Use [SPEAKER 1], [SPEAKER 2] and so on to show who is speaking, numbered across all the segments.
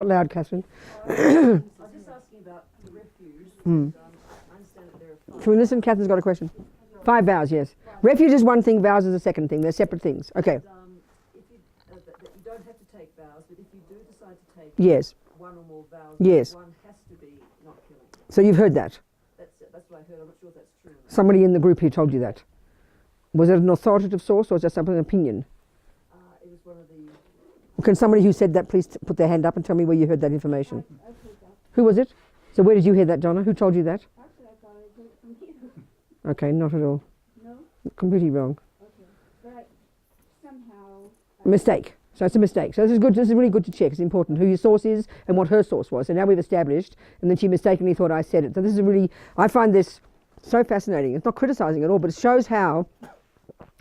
[SPEAKER 1] Loud, Catherine.
[SPEAKER 2] I was just asking about the refuge. I understand that there are 5.
[SPEAKER 1] Can we listen? Catherine's got a question. 5 vows, yes. Refuge is one thing, vows is a second thing. They're separate things. Okay.
[SPEAKER 2] If you, that you don't have to take vows, but if you do decide to take
[SPEAKER 1] Yes.
[SPEAKER 2] one or more vows,
[SPEAKER 1] Yes.
[SPEAKER 2] one has to be not killing.
[SPEAKER 1] So you've heard that.
[SPEAKER 2] That's what I heard. I'm not sure if that's true.
[SPEAKER 1] Somebody in the group here told you that. Was it an authoritative source or was that something, an opinion?
[SPEAKER 2] It was one of the...
[SPEAKER 1] Can somebody who said that please put their hand up and tell me where you heard that information?
[SPEAKER 3] I've heard that.
[SPEAKER 1] Who was it? So where did you hear that, Donna? Who told you that?
[SPEAKER 3] Actually, I thought I heard it from you.
[SPEAKER 1] Okay, not at all.
[SPEAKER 3] No?
[SPEAKER 1] Completely wrong.
[SPEAKER 3] Okay. But somehow...
[SPEAKER 1] Mistake. So it's a mistake. So this is good. This is really good to check. It's important who your source is and what her source was. So now we've established, and then she mistakenly thought I said it. So this is really, I find this so fascinating. It's not criticizing at all, but it shows how,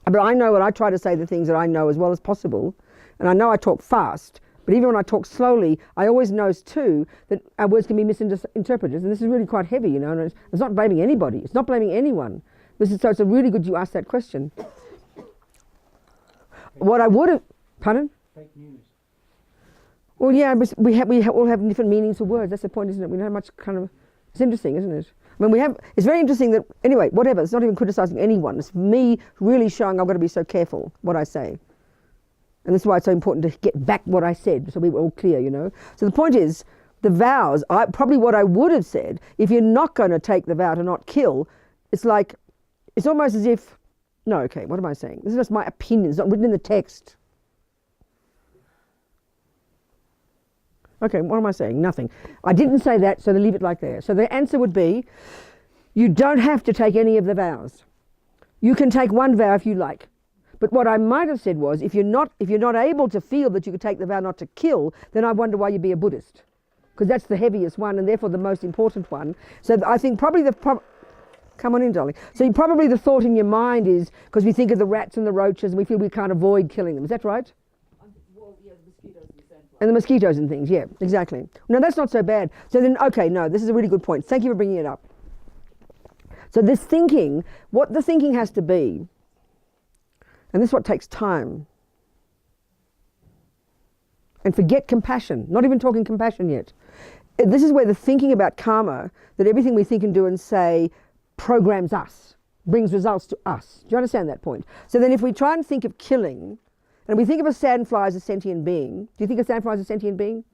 [SPEAKER 1] but I know, and I try to say the things that I know as well as possible. And I know I talk fast, but even when I talk slowly, I always know too that our words can be misinterpreted. And this is really quite heavy, you know, and it's not blaming anybody. It's not blaming anyone. So it's a really good you asked that question. What I would have, pardon?
[SPEAKER 4] Fake news.
[SPEAKER 1] Well, yeah, we all have different meanings for words. That's the point, isn't it? We know how much kind of, it's interesting, isn't it? I mean, it's very interesting that, anyway, whatever, it's not even criticizing anyone. It's me really showing I've got to be so careful what I say. And this is why it's so important to get back what I said, so we were all clear, you know. So the point is, the vows, probably what I would have said, if you're not going to take the vow to not kill, it's like, it's almost as if, no, okay, what am I saying? This is just my opinion. It's not written in the text. Okay, what am I saying? Nothing. I didn't say that, so they leave it like there. So the answer would be, you don't have to take any of the vows. You can take one vow if you like. But what I might have said was, if you're not able to feel that you could take the vow not to kill, then I wonder why you'd be a Buddhist. Because that's the heaviest one and therefore the most important one. So I think probably come on in, darling. So probably the thought in your mind is, because we think of the rats and the roaches and we feel we can't avoid killing them. Is that right?
[SPEAKER 2] Well, yeah, the mosquitoes and sandflies.
[SPEAKER 1] And the mosquitoes and things, yeah, exactly. No, that's not so bad. So then, okay, no, this is a really good point. Thank you for bringing it up. So this thinking, what the thinking has to be, and this is what takes time. And forget compassion, not even talking compassion yet. This is where the thinking about karma, that everything we think and do and say programs us, brings results to us. Do you understand that point? So then if we try and think of killing, and we think of a sandfly as a sentient being, do you think a sandfly is a sentient being?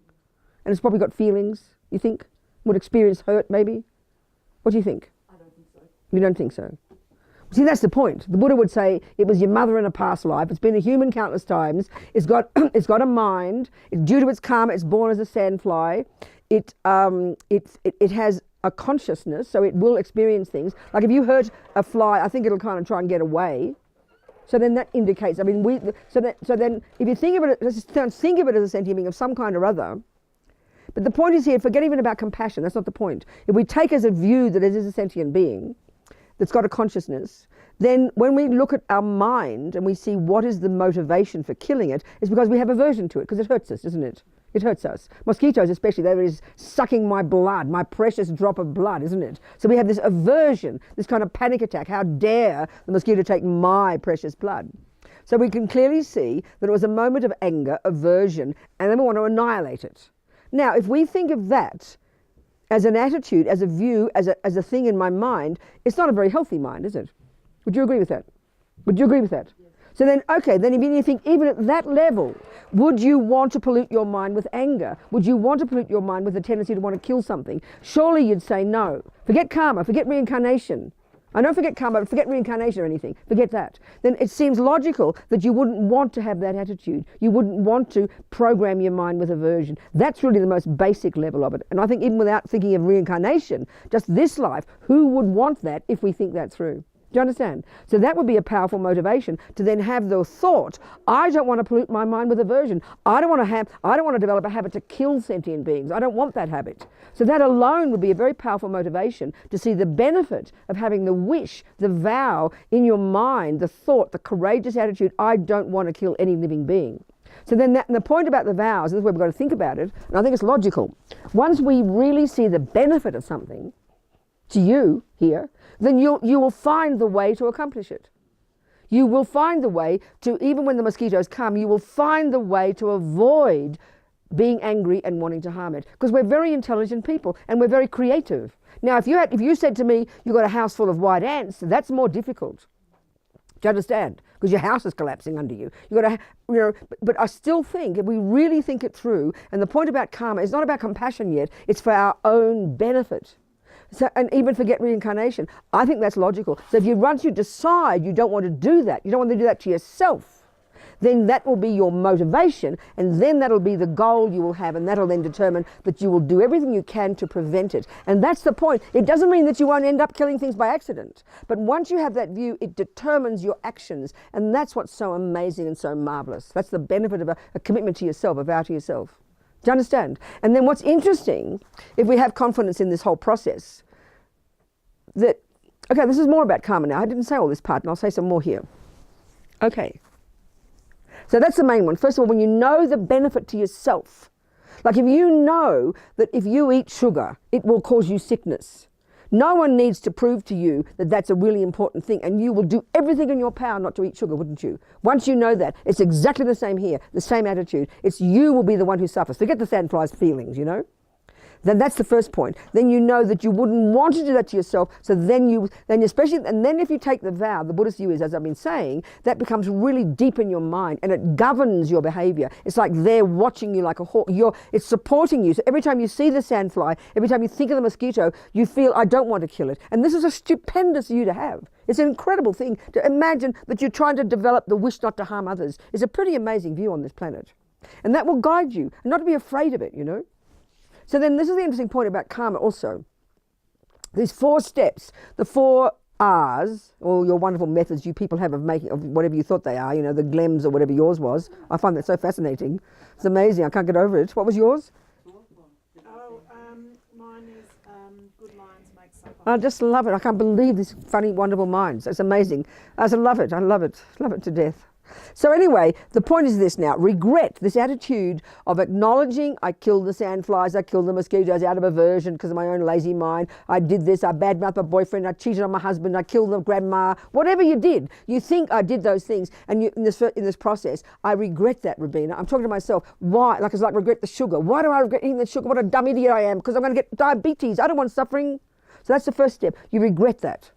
[SPEAKER 1] And it's probably got feelings, you think? Would experience hurt maybe? What do you think?
[SPEAKER 2] I don't think so.
[SPEAKER 1] You don't think so? See, that's the point. The Buddha would say it was your mother in a past life. It's been a human countless times. It's got a mind. Due to its karma, it's born as a sandfly. It has a consciousness, so it will experience things. Like if you hurt a fly, I think it'll kind of try and get away. So then that indicates. I mean, so then if you think of it, think of it as a sentient being of some kind or other. But the point is here, forget even about compassion. That's not the point. If we take as a view that it is a sentient being that's got a consciousness, then when we look at our mind and we see what is the motivation for killing it, it's because we have aversion to it, because it hurts us, isn't it? It hurts us. Mosquitoes especially, they is sucking my blood, my precious drop of blood, isn't it? So we have this aversion, this kind of panic attack. How dare the mosquito take my precious blood? So we can clearly see that it was a moment of anger, aversion, and then we want to annihilate it. Now, if we think of that as an attitude, as a view, as a thing in my mind, it's not a very healthy mind, is it? Would you agree with that? Would you agree with that? Yes. So then, okay, then if you think even at that level, would you want to pollute your mind with anger? Would you want to pollute your mind with a tendency to want to kill something? Surely you'd say no. Forget karma, forget reincarnation. I don't forget karma, but forget reincarnation or anything. Forget that. Then it seems logical that you wouldn't want to have that attitude. You wouldn't want to program your mind with aversion. That's really the most basic level of it. And I think even without thinking of reincarnation, just this life, who would want that if we think that through? Do you understand? So that would be a powerful motivation to then have the thought, I don't want to pollute my mind with aversion. I don't want to develop a habit to kill sentient beings. I don't want that habit. So that alone would be a very powerful motivation to see the benefit of having the wish, the vow in your mind, the thought, the courageous attitude, I don't want to kill any living being. So then and the point about the vows, this is where we've got to think about it, and I think it's logical. Once we really see the benefit of something, to you here, then you will find the way to accomplish it. You will find the way to, even when the mosquitoes come, you will find the way to avoid being angry and wanting to harm it. Because we're very intelligent people and we're very creative. Now, if you said to me, you've got a house full of white ants, that's more difficult. Do you understand? Because your house is collapsing under you. You got to, but I still think, if we really think it through, and the point about karma is not about compassion yet, it's for our own benefit. So, and even forget reincarnation. I think that's logical. So if once you decide you don't want to do that, you don't want to do that to yourself, then that will be your motivation, and then that'll be the goal you will have, and that'll then determine that you will do everything you can to prevent it. And that's the point. It doesn't mean that you won't end up killing things by accident, but once you have that view, it determines your actions, and that's what's so amazing and so marvelous. That's the benefit of a commitment to yourself, a vow to yourself. Do you understand? And then what's interesting, if we have confidence in this whole process, that, okay, this is more about karma now. I didn't say all this part, and I'll say some more here. Okay. So that's the main one. First of all, when you know the benefit to yourself, like if you know that if you eat sugar, it will cause you sickness, no one needs to prove to you that that's a really important thing, and you will do everything in your power not to eat sugar, wouldn't you? Once you know that, it's exactly the same here, the same attitude. It's you will be the one who suffers. Forget the sandfly's feelings, Then that's the first point. Then you know that you wouldn't want to do that to yourself. So then if you take the vow, the Buddhist view is, as I've been saying, that becomes really deep in your mind and it governs your behavior. It's like they're watching you like a hawk. It's supporting you. So every time you see the sandfly, every time you think of the mosquito, you feel, I don't want to kill it. And this is a stupendous view to have. It's an incredible thing to imagine that you're trying to develop the wish not to harm others. It's a pretty amazing view on this planet. And that will guide you, and not to be afraid of it, So then this is the interesting point about karma also. These 4 steps, the 4 R's, or your wonderful methods you people have of making, of whatever you thought they are, the glems or whatever yours was. I find that so fascinating. It's amazing. I can't get over it. What was yours?
[SPEAKER 2] Mine is good minds make suffer.
[SPEAKER 1] I just love it. I can't believe these funny, wonderful minds. It's amazing. I just love it. I love it. Love it to death. So anyway, the point is this now, regret, this attitude of acknowledging I killed the sandflies, I killed the mosquitoes out of aversion because of my own lazy mind, I did this, I badmouthed my boyfriend, I cheated on my husband, I killed the grandma, whatever you did, you think I did those things, and in this process, I regret that, Robina. I'm talking to myself, why? It's like regret the sugar. Why do I regret eating the sugar? What a dumb idiot I am, because I'm going to get diabetes. I don't want suffering. So that's the first step. You regret that.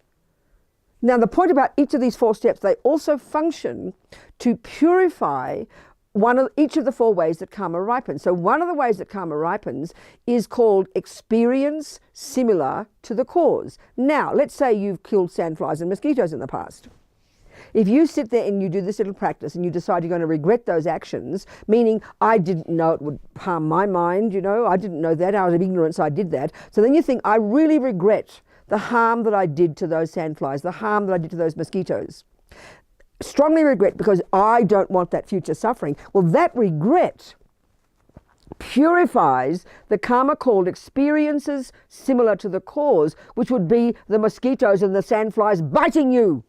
[SPEAKER 1] Now, the point about each of these 4 steps, they also function to purify each of the 4 ways that karma ripens. So one of the ways that karma ripens is called experience similar to the cause. Now, let's say you've killed sandflies and mosquitoes in the past. If you sit there and you do this little practice and you decide you're going to regret those actions, meaning I didn't know it would harm my mind, I didn't know that, out of ignorance I did that. So then you think, I really regret the harm that I did to those sandflies, the harm that I did to those mosquitoes. Strongly regret because I don't want that future suffering. Well, that regret purifies the karma called experiences similar to the cause, which would be the mosquitoes and the sandflies biting you.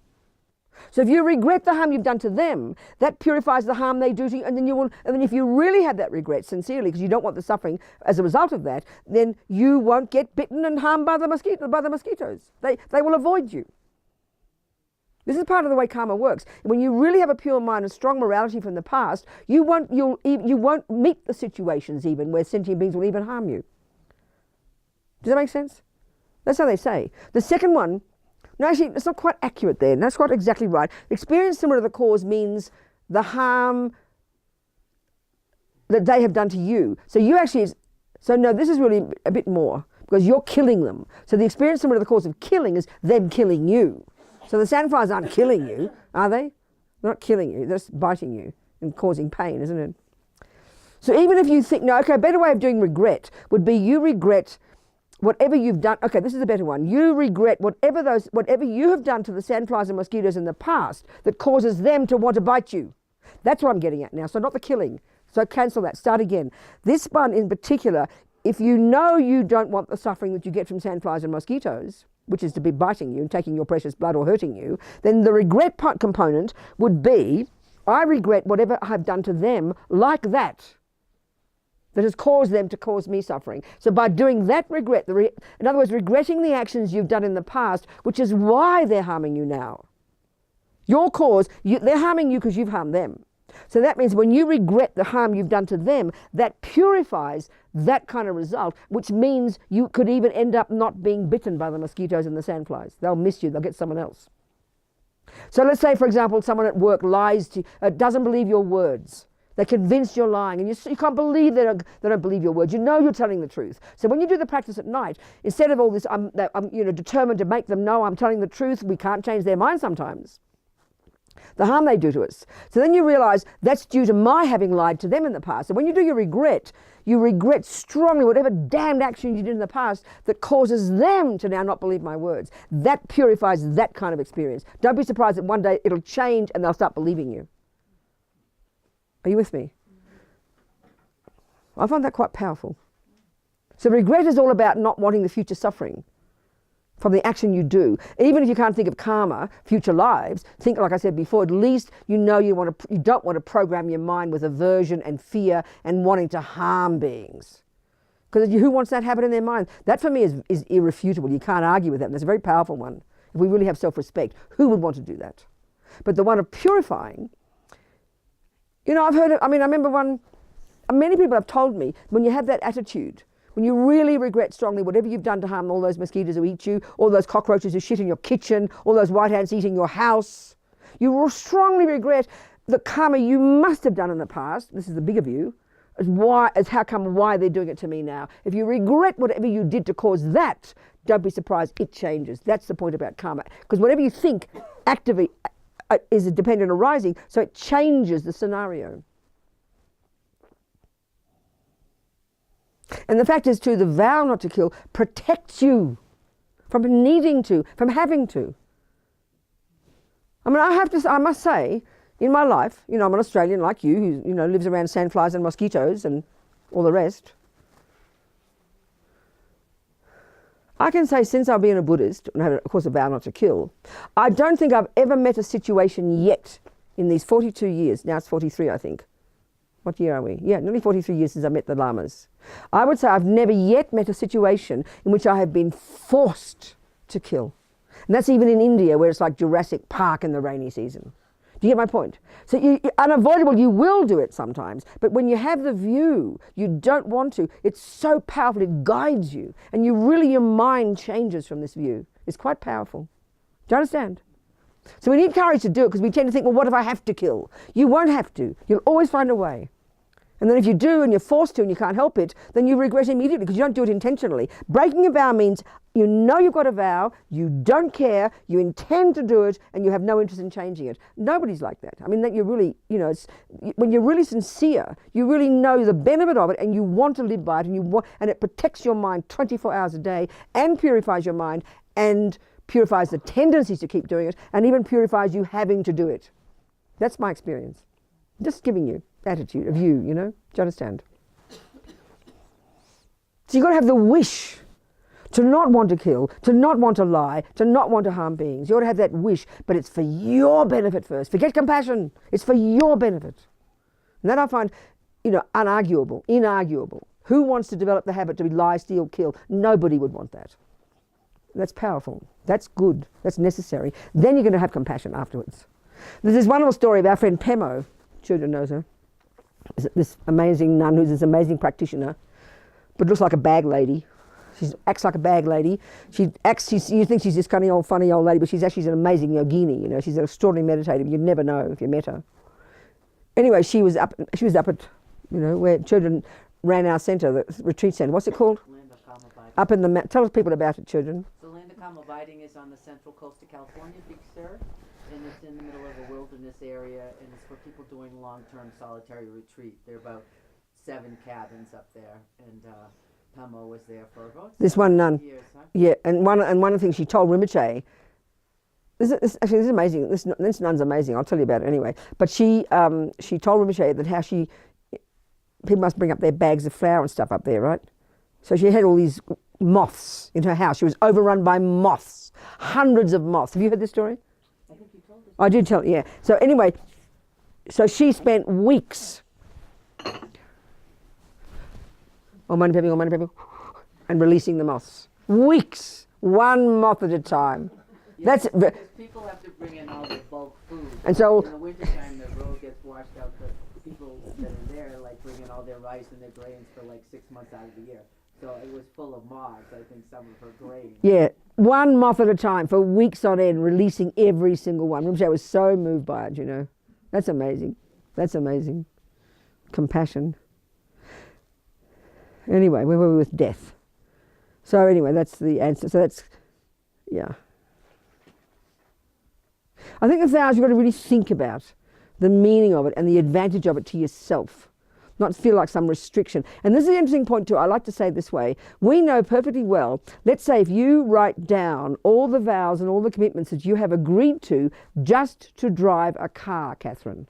[SPEAKER 1] So if you regret the harm you've done to them, that purifies the harm they do to you, and then if you really have that regret sincerely, because you don't want the suffering as a result of that, then you won't get bitten and harmed by the mosquitoes. They will avoid you. This is part of the way karma works. When you really have a pure mind and strong morality from the past, you won't meet the situations even where sentient beings will even harm you. Does that make sense? That's how they say. The second one, no, actually, it's not quite accurate there. That's not exactly right. Experience similar to the cause means the harm that they have done to you. So no, this is really a bit more, because you're killing them. So the experience similar to the cause of killing is them killing you. So the sandflies aren't killing you, are they? They're not killing you, they're just biting you and causing pain, isn't it? So even if you think, no, okay, a better way of doing regret would be you regret whatever you've done. Okay, this is a better one. You regret whatever you have done to the sandflies and mosquitoes in the past that causes them to want to bite you. That's what I'm getting at now. So not the killing. So cancel that. Start again. This one in particular, if you know you don't want the suffering that you get from sandflies and mosquitoes, which is to be biting you and taking your precious blood or hurting you, then the regret part component would be, I regret whatever I've done to them like that has caused them to cause me suffering. So by doing that regret, in other words, regretting the actions you've done in the past, which is why they're harming you now. Your cause, they're harming you because you've harmed them. So that means when you regret the harm you've done to them, that purifies that kind of result, which means you could even end up not being bitten by the mosquitoes and the sandflies. They'll miss you, they'll get someone else. So let's say, for example, someone at work lies to you, doesn't believe your words. They're convinced you're lying, and you can't believe they don't believe your words. You know you're telling the truth. So when you do the practice at night, instead of all this, I'm determined to make them know I'm telling the truth, we can't change their mind sometimes. The harm they do to us. So then you realize that's due to my having lied to them in the past. So when you do your regret, you regret strongly whatever damned action you did in the past that causes them to now not believe my words. That purifies that kind of experience. Don't be surprised that one day it'll change and they'll start believing you. Are you with me? I find that quite powerful. So regret is all about not wanting the future suffering from the action you do. Even if you can't think of karma, future lives, think, like I said before, at least you know you don't want to program your mind with aversion and fear and wanting to harm beings. Because who wants that habit in their mind? That for me is irrefutable. You can't argue with that. And that's a very powerful one. If we really have self-respect, who would want to do that? But the one of purifying, I've heard it, I remember many people have told me, when you have that attitude, when you really regret strongly whatever you've done to harm all those mosquitoes who eat you, all those cockroaches who shit in your kitchen, all those white ants eating your house, you will strongly regret the karma you must have done in the past. This is the big of you, why they're doing it to me now. If you regret whatever you did to cause that, don't be surprised, it changes. That's the point about karma. Because whatever you think actively is a dependent arising, so it changes the scenario. And the fact is too, the vow not to kill protects you from needing to, from having to. I must say, in my life, I'm an Australian like you, who, lives around sandflies and mosquitoes and all the rest. I can say since I've been a Buddhist, and I have, of course, a vow not to kill, I don't think I've ever met a situation yet in these 42 years, now it's 43 I think. What year are we? Yeah, nearly 43 years since I met the lamas. I would say I've never yet met a situation in which I have been forced to kill. And that's even in India, where it's like Jurassic Park in the rainy season. Do you get my point? So unavoidable, you will do it sometimes. But when you have the view, you don't want to. It's so powerful, it guides you. And your mind changes from this view. It's quite powerful. Do you understand? So we need courage to do it, because we tend to think, well, what if I have to kill? You won't have to. You'll always find a way. And then if you do and you're forced to and you can't help it, then you regret immediately because you don't do it intentionally. Breaking a vow means you know you've got a vow, you don't care, you intend to do it, and you have no interest in changing it. Nobody's like that. That you really, when you're really sincere, you really know the benefit of it and you want to live by it, and it protects your mind 24 hours a day and purifies your mind and purifies the tendencies to keep doing it and even purifies you having to do it. That's my experience. Just giving you attitude of you, do you understand? So you've got to have the wish to not want to kill, to not want to lie, to not want to harm beings. You ought to have that wish, but it's for your benefit first. Forget compassion. It's for your benefit. And that I find, inarguable. Who wants to develop the habit to lie, steal, kill? Nobody would want that. That's powerful. That's good. That's necessary. Then you're going to have compassion afterwards. There's this wonderful story of our friend Pemo. Children knows her. This amazing nun who's this amazing practitioner, but looks like a bag lady. She acts like a bag lady. You think she's this kind of funny old lady, but she's actually an amazing yogini. She's an extraordinary meditative. You'd never know if you met her. Anyway, she was up at, where children ran our centre, the retreat centre. What's it called?
[SPEAKER 4] Land of Karma Abiding.
[SPEAKER 1] Up in the tell us people about it, children.
[SPEAKER 4] The Land of Karma Abiding is on the central coast of California, Big Sur, and it's in the middle of a wilderness area, and it's for people doing long-term solitary retreat. There are about 7 cabins up there, and Pamo was there for about
[SPEAKER 1] this one nun.
[SPEAKER 4] years. Huh?
[SPEAKER 1] Yeah, and one of the things she told Rinpoche. This is amazing. This nun's amazing. I'll tell you about it anyway. But she told Rinpoche that people must bring up their bags of flour and stuff up there, right? So she had all these moths in her house. She was overrun by moths, hundreds of moths. Have you heard this story?
[SPEAKER 4] I think you told us.
[SPEAKER 1] I did tell, yeah. So anyway, so she spent weeks and releasing the moths. Weeks, one moth at a time. That's
[SPEAKER 4] because people have to bring in all the bulk food.
[SPEAKER 1] And so-
[SPEAKER 4] in the wintertime, the road gets washed out. The people that are there like bring in all their rice and their grains for like 6 months out of the year. So it was full of moths. I think some of her grains.
[SPEAKER 1] yeah, one moth at a time for weeks on end, releasing every single one. Rinpoche was so moved by it, you know. That's amazing. That's amazing. Compassion. Anyway, where were we with death? So anyway, that's the answer. So that's, yeah. I think the vows you've got to really think about the meaning of it and the advantage of it to yourself, not feel like some restriction. And this is an interesting point too. I like to say it this way. We know perfectly well, let's say if you write down all the vows and all the commitments that you have agreed to just to drive a car, Catherine.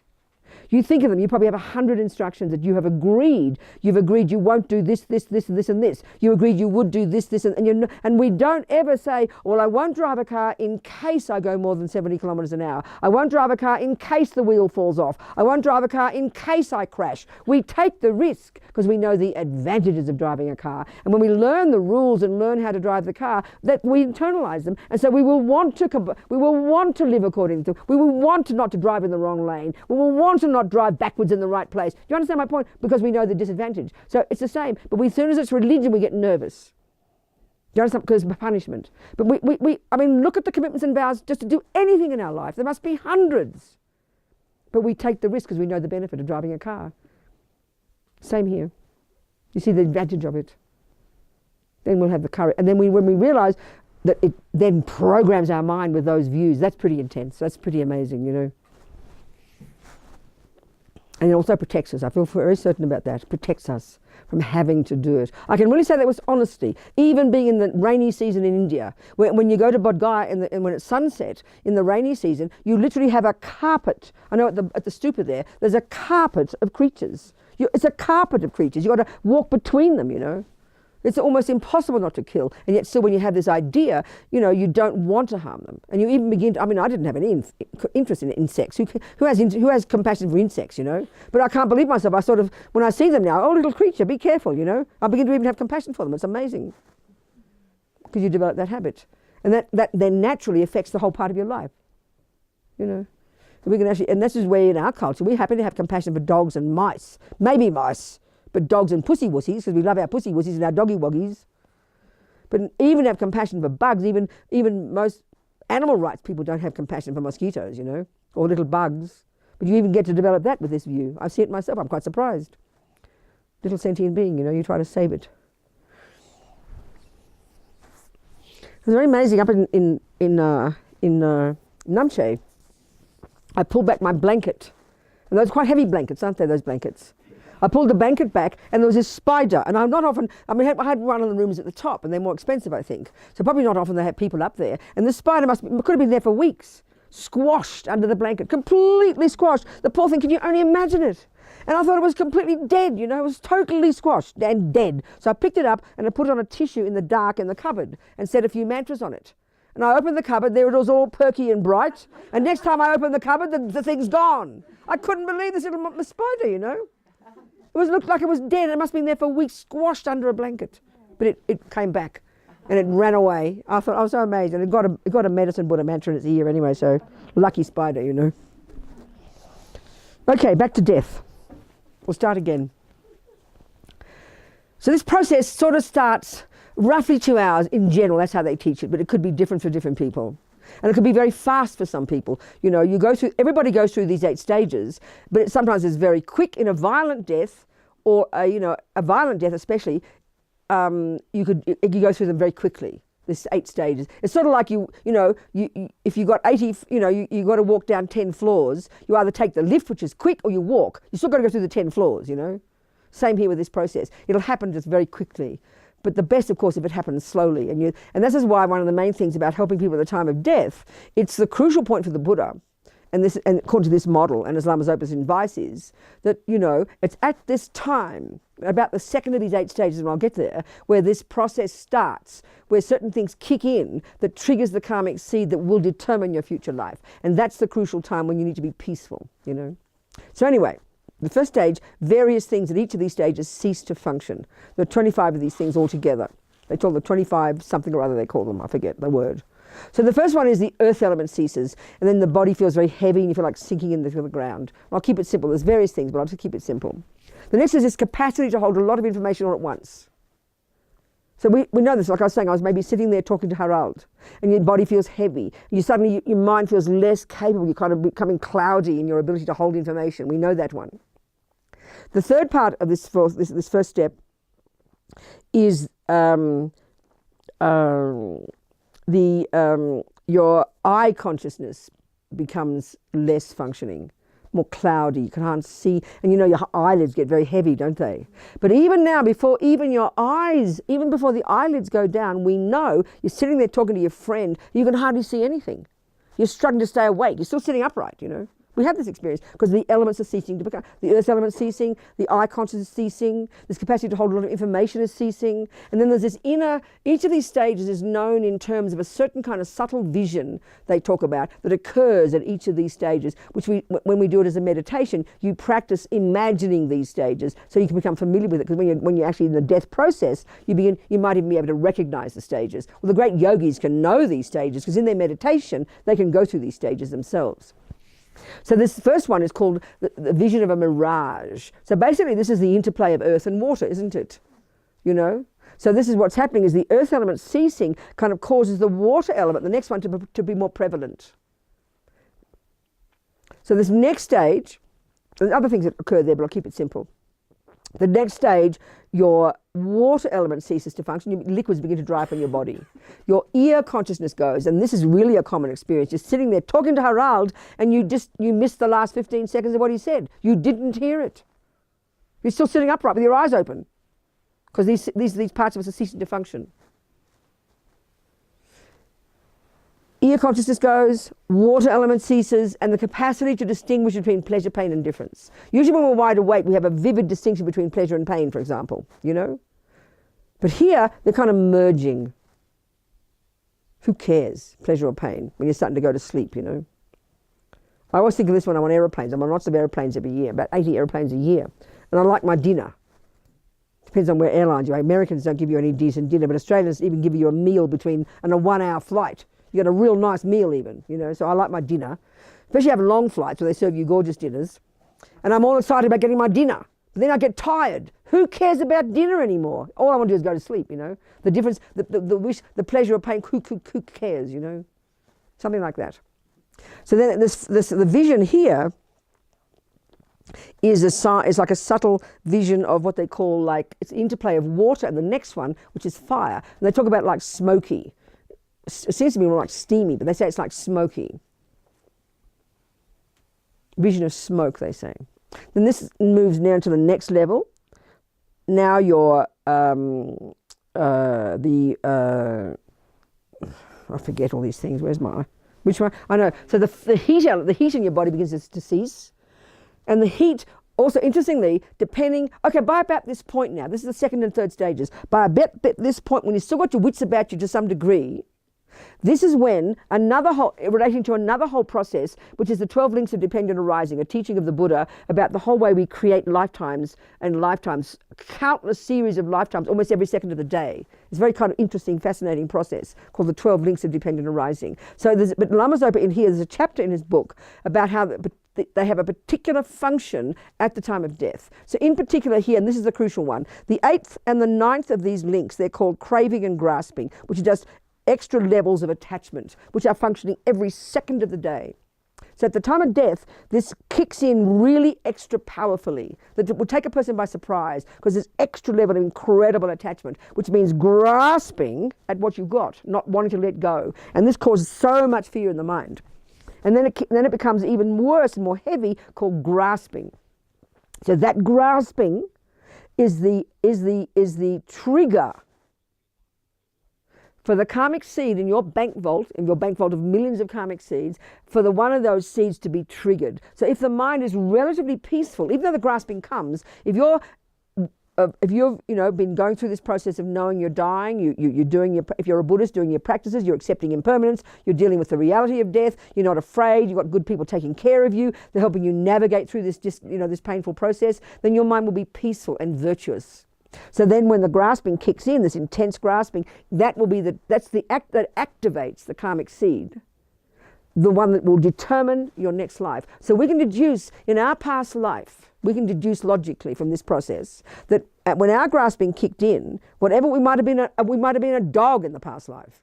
[SPEAKER 1] You think of them, you probably have 100 instructions that you have agreed. You've agreed you won't do this, this, this, this, and this. You agreed you would do this, this, and we don't ever say, well, I won't drive a car in case I go more than 70 kilometres an hour. I won't drive a car in case the wheel falls off. I won't drive a car in case I crash. We take the risk because we know the advantages of driving a car. And when we learn the rules and learn how to drive the car, that we internalise them. And so we will want to live according to, we will want to not to drive in the wrong lane. We will want to not drive backwards in the right place. Do you understand my point? Because we know the disadvantage. So it's the same. But as soon as it's religion, we get nervous. Do you understand? Because of punishment. But I mean, look at the commitments and vows just to do anything in our life. There must be hundreds. But we take the risk because we know the benefit of driving a car. Same here. You see the advantage of it. Then we'll have the courage. And then when we realise that it then programs our mind with those views, that's pretty intense. That's pretty amazing, you know. And it also protects us. I feel very certain about that. It protects us from having to do it. I can really say that with honesty. Even being in the rainy season in India, when you go to Bodh Gaya and when it's sunset in the rainy season, you literally have a carpet. I know at the stupa there's a carpet of creatures. It's a carpet of creatures. You've got to walk between them, you know. It's almost impossible not to kill. And yet still when you have this idea, you know, you don't want to harm them. And you even begin to, I mean, I didn't have any interest in insects. Who has compassion for insects, you know? But I can't believe myself. I sort of, when I see them now, oh, little creature, be careful, you know? I begin to even have compassion for them. It's amazing. Because you develop that habit. And that then naturally affects the whole part of your life, you know? We can actually, and this is where in our culture, we happen to have compassion for dogs and mice. Maybe mice. But dogs and pussy wussies, because we love our pussy wussies and our doggy woggies. But even have compassion for bugs, even most animal rights people don't have compassion for mosquitoes, you know, or little bugs. But you even get to develop that with this view. I see it myself, I'm quite surprised. Little sentient being, you know, you try to save it. It was very amazing up in Namche. I pulled back my blanket. And those are quite heavy blankets, aren't they, those blankets? I pulled the blanket back and there was this spider, and I'm not often, I mean, I had one of the rooms at the top and they're more expensive, I think. So probably not often they have people up there. And the spider could have been there for weeks, squashed under the blanket, completely squashed. The poor thing, can you only imagine it? And I thought it was completely dead, you know, it was totally squashed and dead. So I picked it up and I put it on a tissue in the dark in the cupboard and said a few mantras on it. And I opened the cupboard, there it was all perky and bright. And next time I opened the cupboard, the thing's gone. I couldn't believe this little spider, you know. It looked like it was dead. It must have been there for weeks, squashed under a blanket. But it came back and it ran away. I thought, I was so amazed. And it got a medicine Buddha mantra in its ear anyway, so lucky spider, you know. Okay, back to death. We'll start again. So this process sort of starts roughly 2 hours in general. That's how they teach it, but it could be different for different people. And it could be very fast for some people. You know, everybody goes through these 8 stages, but sometimes it's very quick. In a violent death, or a violent death especially, you go through them very quickly. There's 8 stages. It's sort of like if you got 80, you got to walk down 10 floors. You either take the lift, which is quick, or you walk. You still got to go through the 10 floors. You know, same here with this process. It'll happen just very quickly. But the best, of course, if it happens slowly. And this is why one of the main things about helping people at the time of death, it's the crucial point for the Buddha, and according to this model, and as Lama Zopa's advice is, that, you know, it's at this time, about the second of these 8 stages, and I'll get there, where this process starts, where certain things kick in that triggers the karmic seed that will determine your future life. And that's the crucial time when you need to be peaceful, you know. So anyway, the first stage, various things at each of these stages cease to function. There are 25 of these things altogether. They call them 25 something or other they call them, I forget the word. So the first one is the earth element ceases, and then the body feels very heavy and you feel like sinking into the ground. I'll keep it simple. There's various things, but I'll just keep it simple. The next is this capacity to hold a lot of information all at once. So we know this, like I was saying, I was maybe sitting there talking to Harald, and your body feels heavy. You suddenly, your mind feels less capable. You're kind of becoming cloudy in your ability to hold information. We know that one. The third part of this first step is your eye consciousness becomes less functioning, more cloudy. You can't see, and your eyelids get very heavy, don't they? But even now, before even your eyes, even before the eyelids go down, we know you're sitting there talking to your friend, you can hardly see anything. You're struggling to stay awake. You're still sitting upright, We have this experience because the elements are ceasing to become, the earth element ceasing, the eye consciousness is ceasing, this capacity to hold a lot of information is ceasing. And then there's this each of these stages is known in terms of a certain kind of subtle vision they talk about that occurs at each of these stages, which when we do it as a meditation, you practice imagining these stages so you can become familiar with it, because when you're actually in the death process, you might even be able to recognize the stages. Well, the great yogis can know these stages because in their meditation, they can go through these stages themselves. So this first one is called the vision of a mirage. So basically this is the interplay of earth and water, isn't it? So this is what's happening, is the earth element ceasing kind of causes the water element, the next one, to be more prevalent. So this next stage, there's other things that occur there, but I'll keep it simple. The next stage, your water element ceases to function. Your liquids begin to dry up in your body. Your ear consciousness goes, and this is really a common experience. You're sitting there talking to Harald, and you missed the last 15 seconds of what he said. You didn't hear it. You're still sitting upright with your eyes open, because these parts of us are ceasing to function. Ear consciousness goes, water element ceases, and the capacity to distinguish between pleasure, pain, and difference. Usually when we're wide awake, we have a vivid distinction between pleasure and pain, for example, But here, they're kind of merging. Who cares, pleasure or pain, when you're starting to go to sleep, I always think of this when I'm on aeroplanes. I'm on lots of aeroplanes every year, about 80 aeroplanes a year. And I like my dinner. Depends on where airlines you are. Americans don't give you any decent dinner, but Australians even give you a meal between and a 1-hour flight. You get a real nice meal even, so I like my dinner. Especially have long flights where they serve you gorgeous dinners. And I'm all excited about getting my dinner. But then I get tired. Who cares about dinner anymore? All I want to do is go to sleep, The difference, the wish, the pleasure of pain, who cares, Something like that. So then the vision here is like a subtle vision of what they call it's interplay of water and the next one, which is fire. And they talk about like smoky. It seems to be more like steamy, but they say it's like smoky. Vision of smoke, they say. Then this moves now to the next level. Now you're I forget all these things. Which one? I know. So the heat in your body begins to cease, and the heat also, interestingly, by about this point now, this is the second and third stages. By about this point, when you've still got your wits about you to some degree, this is when relating to another whole process, which is the 12 links of dependent arising, a teaching of the Buddha about the whole way we create lifetimes and lifetimes, countless series of lifetimes, almost every second of the day. It's a very kind of interesting, fascinating process called the 12 links of dependent arising. But Lama Zopa in here, there's a chapter in his book about how they have a particular function at the time of death. So in particular here, and this is a crucial one, the 8th and the 9th of these links, they're called craving and grasping, which is just extra levels of attachment, which are functioning every second of the day. So at the time of death, this kicks in really extra powerfully. That will take a person by surprise, because there's extra level of incredible attachment, which means grasping at what you've got, not wanting to let go. And this causes so much fear in the mind. And then it becomes even worse and more heavy, called grasping. So that grasping is the trigger for the karmic seed in your bank vault of millions of karmic seeds, for the one of those seeds to be triggered. So if the mind is relatively peaceful, even though the grasping comes, if you've been going through this process of knowing you're dying, if you're a Buddhist doing your practices, you're accepting impermanence, you're dealing with the reality of death, you're not afraid, you've got good people taking care of you, they're helping you navigate through this painful process, then your mind will be peaceful and virtuous. So then when the grasping kicks in, this intense grasping, that's the act that activates the karmic seed, the one that will determine your next life. So we can deduce in our past life, we can deduce logically from this process that when our grasping kicked in, whatever we might have been a dog in the past life.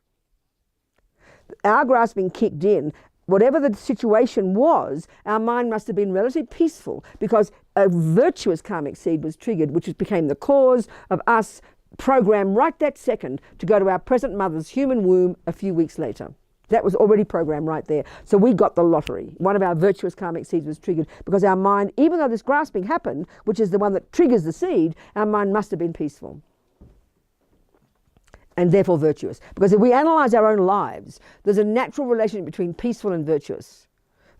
[SPEAKER 1] Our grasping kicked in, whatever the situation was, our mind must have been relatively peaceful because a virtuous karmic seed was triggered, which became the cause of us programmed right that second to go to our present mother's human womb a few weeks later. That was already programmed right there. So we got the lottery. One of our virtuous karmic seeds was triggered because our mind, even though this grasping happened, which is the one that triggers the seed, our mind must have been peaceful. And therefore virtuous. Because if we analyze our own lives, there's a natural relationship between peaceful and virtuous.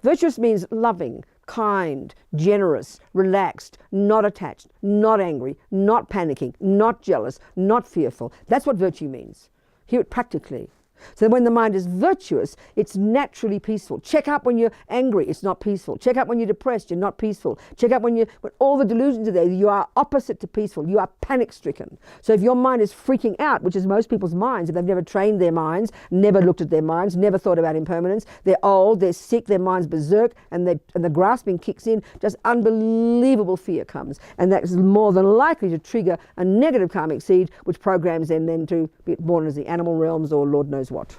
[SPEAKER 1] Virtuous means loving, kind, generous, relaxed, not attached, not angry, not panicking, not jealous, not fearful. That's what virtue means. Hear it practically. So when the mind is virtuous, it's naturally peaceful. Check up when you're angry, it's not peaceful. Check up when you're depressed, you're not peaceful. Check up when all the delusions are there, you are opposite to peaceful. You are panic-stricken. So if your mind is freaking out, which is most people's minds, if they've never trained their minds, never looked at their minds, never thought about impermanence, they're old, they're sick, their mind's berserk, and the grasping kicks in, just unbelievable fear comes. And that's more than likely to trigger a negative karmic seed, which programs them then to be born as the animal realms or Lord knows what.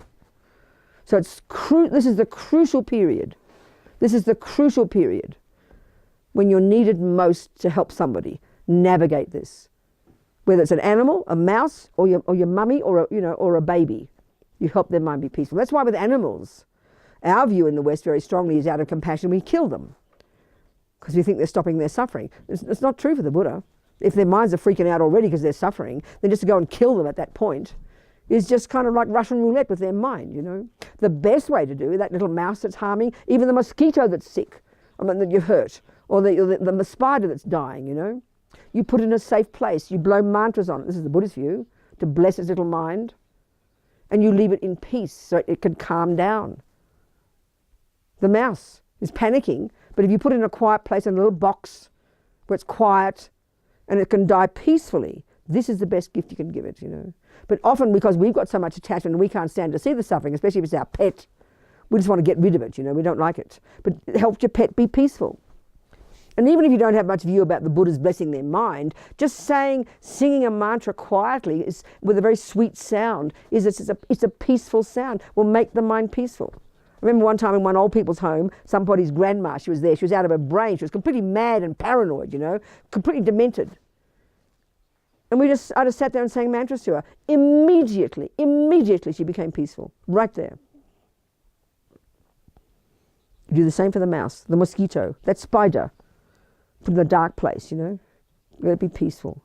[SPEAKER 1] So this is the crucial period. This is the crucial period when you're needed most to help somebody navigate this. Whether it's an animal, a mouse, or your mummy, or a baby, you help their mind be peaceful. That's why with animals, our view in the West very strongly is out of compassion we kill them because we think they're stopping their suffering. It's not true for the Buddha. If their minds are freaking out already because they're suffering, then just to go and kill them at that point is just kind of like Russian roulette with their mind, you know. The best way to do it, that little mouse that's harming, even the mosquito that's sick, that you hurt, or the spider that's dying, you know. You put it in a safe place, you blow mantras on it, this is the Buddhist view, to bless its little mind, and you leave it in peace so it can calm down. The mouse is panicking, but if you put it in a quiet place in a little box where it's quiet and it can die peacefully, this is the best gift you can give it, you know. But often because we've got so much attachment and we can't stand to see the suffering, especially if it's our pet, we just want to get rid of it, you know, we don't like it. But help your pet be peaceful. And even if you don't have much view about the Buddha's blessing their mind, just singing a mantra quietly with a very sweet sound, it's a peaceful sound, will make the mind peaceful. I remember one time in one old people's home, somebody's grandma, she was there, she was out of her brain, she was completely mad and paranoid, you know, completely demented. And I just sat there and sang mantras to her. Immediately she became peaceful, right there. You do the same for the mouse, the mosquito, that spider. Put in a dark place, you know. Let it be peaceful.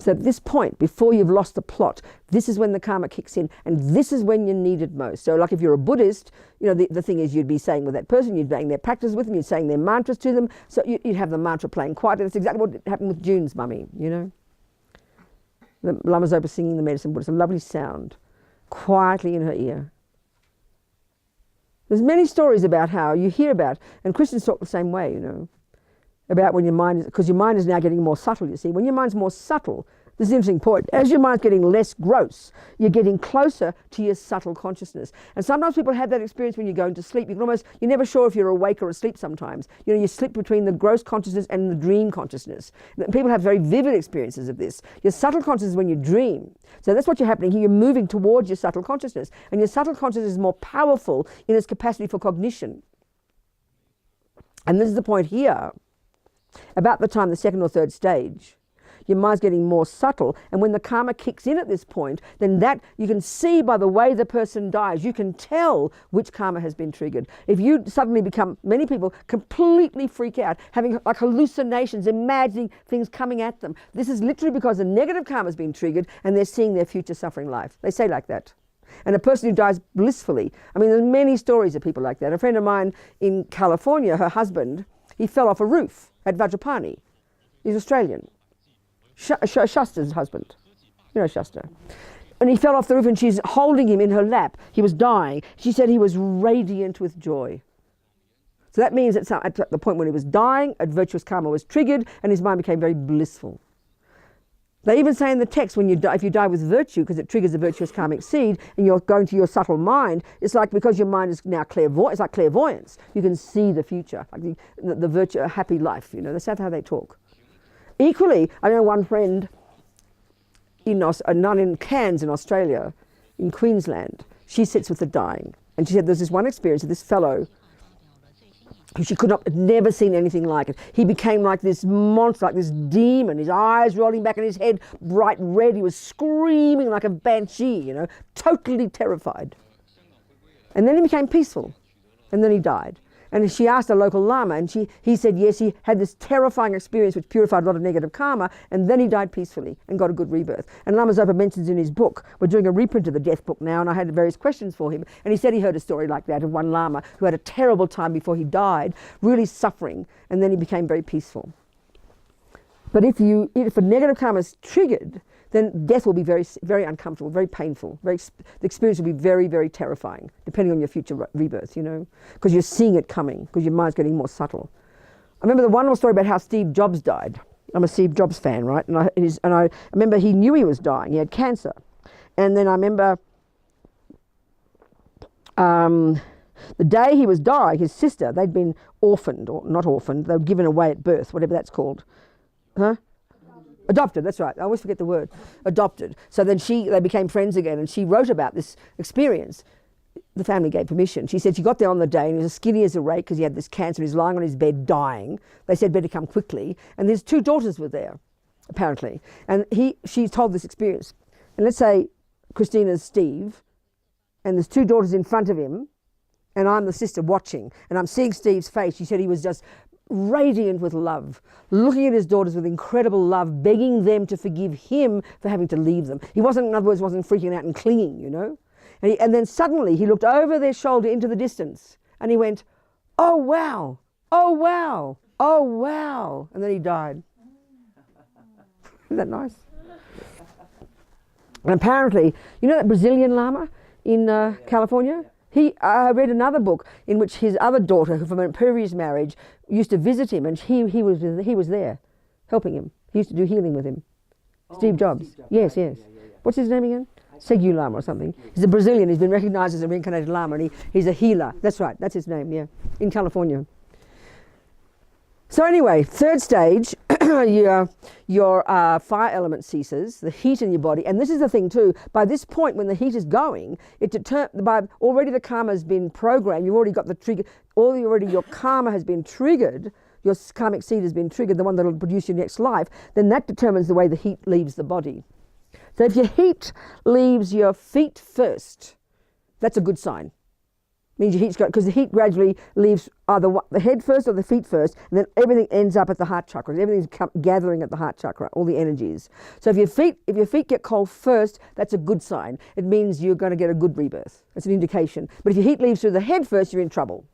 [SPEAKER 1] So at this point, before you've lost the plot, this is when the karma kicks in, and this is when you're needed most. So like if you're a Buddhist, you know, the thing is you'd be saying with that person, you'd be saying their practice with them, you'd saying their mantras to them, so you'd have the mantra playing quietly. That's exactly what happened with June's mummy, you know. The Lama Zopa singing the medicine Buddha, it's a lovely sound, quietly in her ear. There's many stories about how you hear about, and Christians talk the same way, you know, about when your mind is, because your mind is now getting more subtle, you see. When your mind's more subtle, this is an interesting point, as your mind's getting less gross, you're getting closer to your subtle consciousness. And sometimes people have that experience when you're going to sleep. You're never sure if you're awake or asleep sometimes. You know, you slip between the gross consciousness and the dream consciousness. People have very vivid experiences of this. Your subtle consciousness is when you dream. So that's what's happening here. You're moving towards your subtle consciousness. And your subtle consciousness is more powerful in its capacity for cognition. And this is the point here. About the time, the second or third stage, your mind's getting more subtle, and when the karma kicks in at this point, then that you can see by the way the person dies, you can tell which karma has been triggered. If you suddenly become, many people completely freak out, having like hallucinations, imagining things coming at them, this is literally because the negative karma has been triggered and they're seeing their future suffering life. They say like that. And a person who dies blissfully, I mean, there's many stories of people like that. A friend of mine in California, her husband, he fell off a roof at Vajrapani. He's Australian. Shasta's husband. You know Shasta. And he fell off the roof and she's holding him in her lap. He was dying. She said he was radiant with joy. So that means that at the point when he was dying, a virtuous karma was triggered and his mind became very blissful. They even say in the text, when you die, if you die with virtue, because it triggers a virtuous karmic seed, and you're going to your subtle mind, it's like because your mind is now it's like clairvoyance. You can see the future, like the virtue, a happy life. You know, that's how they talk. Equally, I know one friend, a nun in Cairns in Australia, in Queensland. She sits with the dying, and she said there's this one experience of this fellow who she had never seen anything like it. He became like this monster, like this demon, his eyes rolling back in his head, bright red. He was screaming like a banshee, you know, totally terrified. And then he became peaceful, and then he died. And she asked a local lama, and he said yes, he had this terrifying experience which purified a lot of negative karma, and then he died peacefully and got a good rebirth. And Lama Zopa mentions in his book, we're doing a reprint of the death book now, and I had various questions for him, and he said he heard a story like that of one lama who had a terrible time before he died, really suffering, and then he became very peaceful. But if a negative karma is triggered, then death will be very, very uncomfortable, very painful. The experience will be very, very terrifying, depending on your future rebirth, you know, because you're seeing it coming, because your mind's getting more subtle. I remember the wonderful story about how Steve Jobs died. I'm a Steve Jobs fan, right? And I remember he knew he was dying. He had cancer. And then I remember the day he was dying, his sister, they'd been orphaned, or not orphaned, they were given away at birth, whatever that's called. Huh? Adopted, that's right. I always forget the word. Adopted. So then they became friends again, and she wrote about this experience. The family gave permission. She said she got there on the day, and he was as skinny as a rake because he had this cancer. He was lying on his bed dying. They said better come quickly. And his 2 daughters were there, apparently. And she told this experience. And let's say Christina's Steve, and there's 2 daughters in front of him, and I'm the sister watching, and I'm seeing Steve's face. She said he was just radiant with love, looking at his daughters with incredible love, begging them to forgive him for having to leave them. He wasn't, in other words, wasn't freaking out and clinging, you know. And then suddenly he looked over their shoulder into the distance, and he went, "Oh wow, oh wow, oh wow," and then he died. Isn't that nice? And apparently, you know that Brazilian lama in California? I read another book in which his other daughter, who from a previous marriage, used to visit him, and he was there, helping him. He used to do healing with him. Steve Jobs. Yes, yes. What's his name again? Segu Lama or something. He's a Brazilian. He's been recognized as a reincarnated Lama, and he's a healer. That's right. That's his name, yeah, in California. So anyway, third stage, your fire element ceases, the heat in your body, and this is the thing too, by this point when the heat is going, already the karma has been programmed, you've already got the trigger, your karma has been triggered, your karmic seed has been triggered, the one that will produce your next life, then that determines the way the heat leaves the body. So if your heat leaves your feet first, that's a good sign. Means your heat's got, because the heat gradually leaves either the head first or the feet first, and then everything ends up at the heart chakra. Everything's gathering at the heart chakra, all the energies. So if your feet get cold first, that's a good sign. It means you're going to get a good rebirth. It's an indication. But if your heat leaves through the head first, you're in trouble.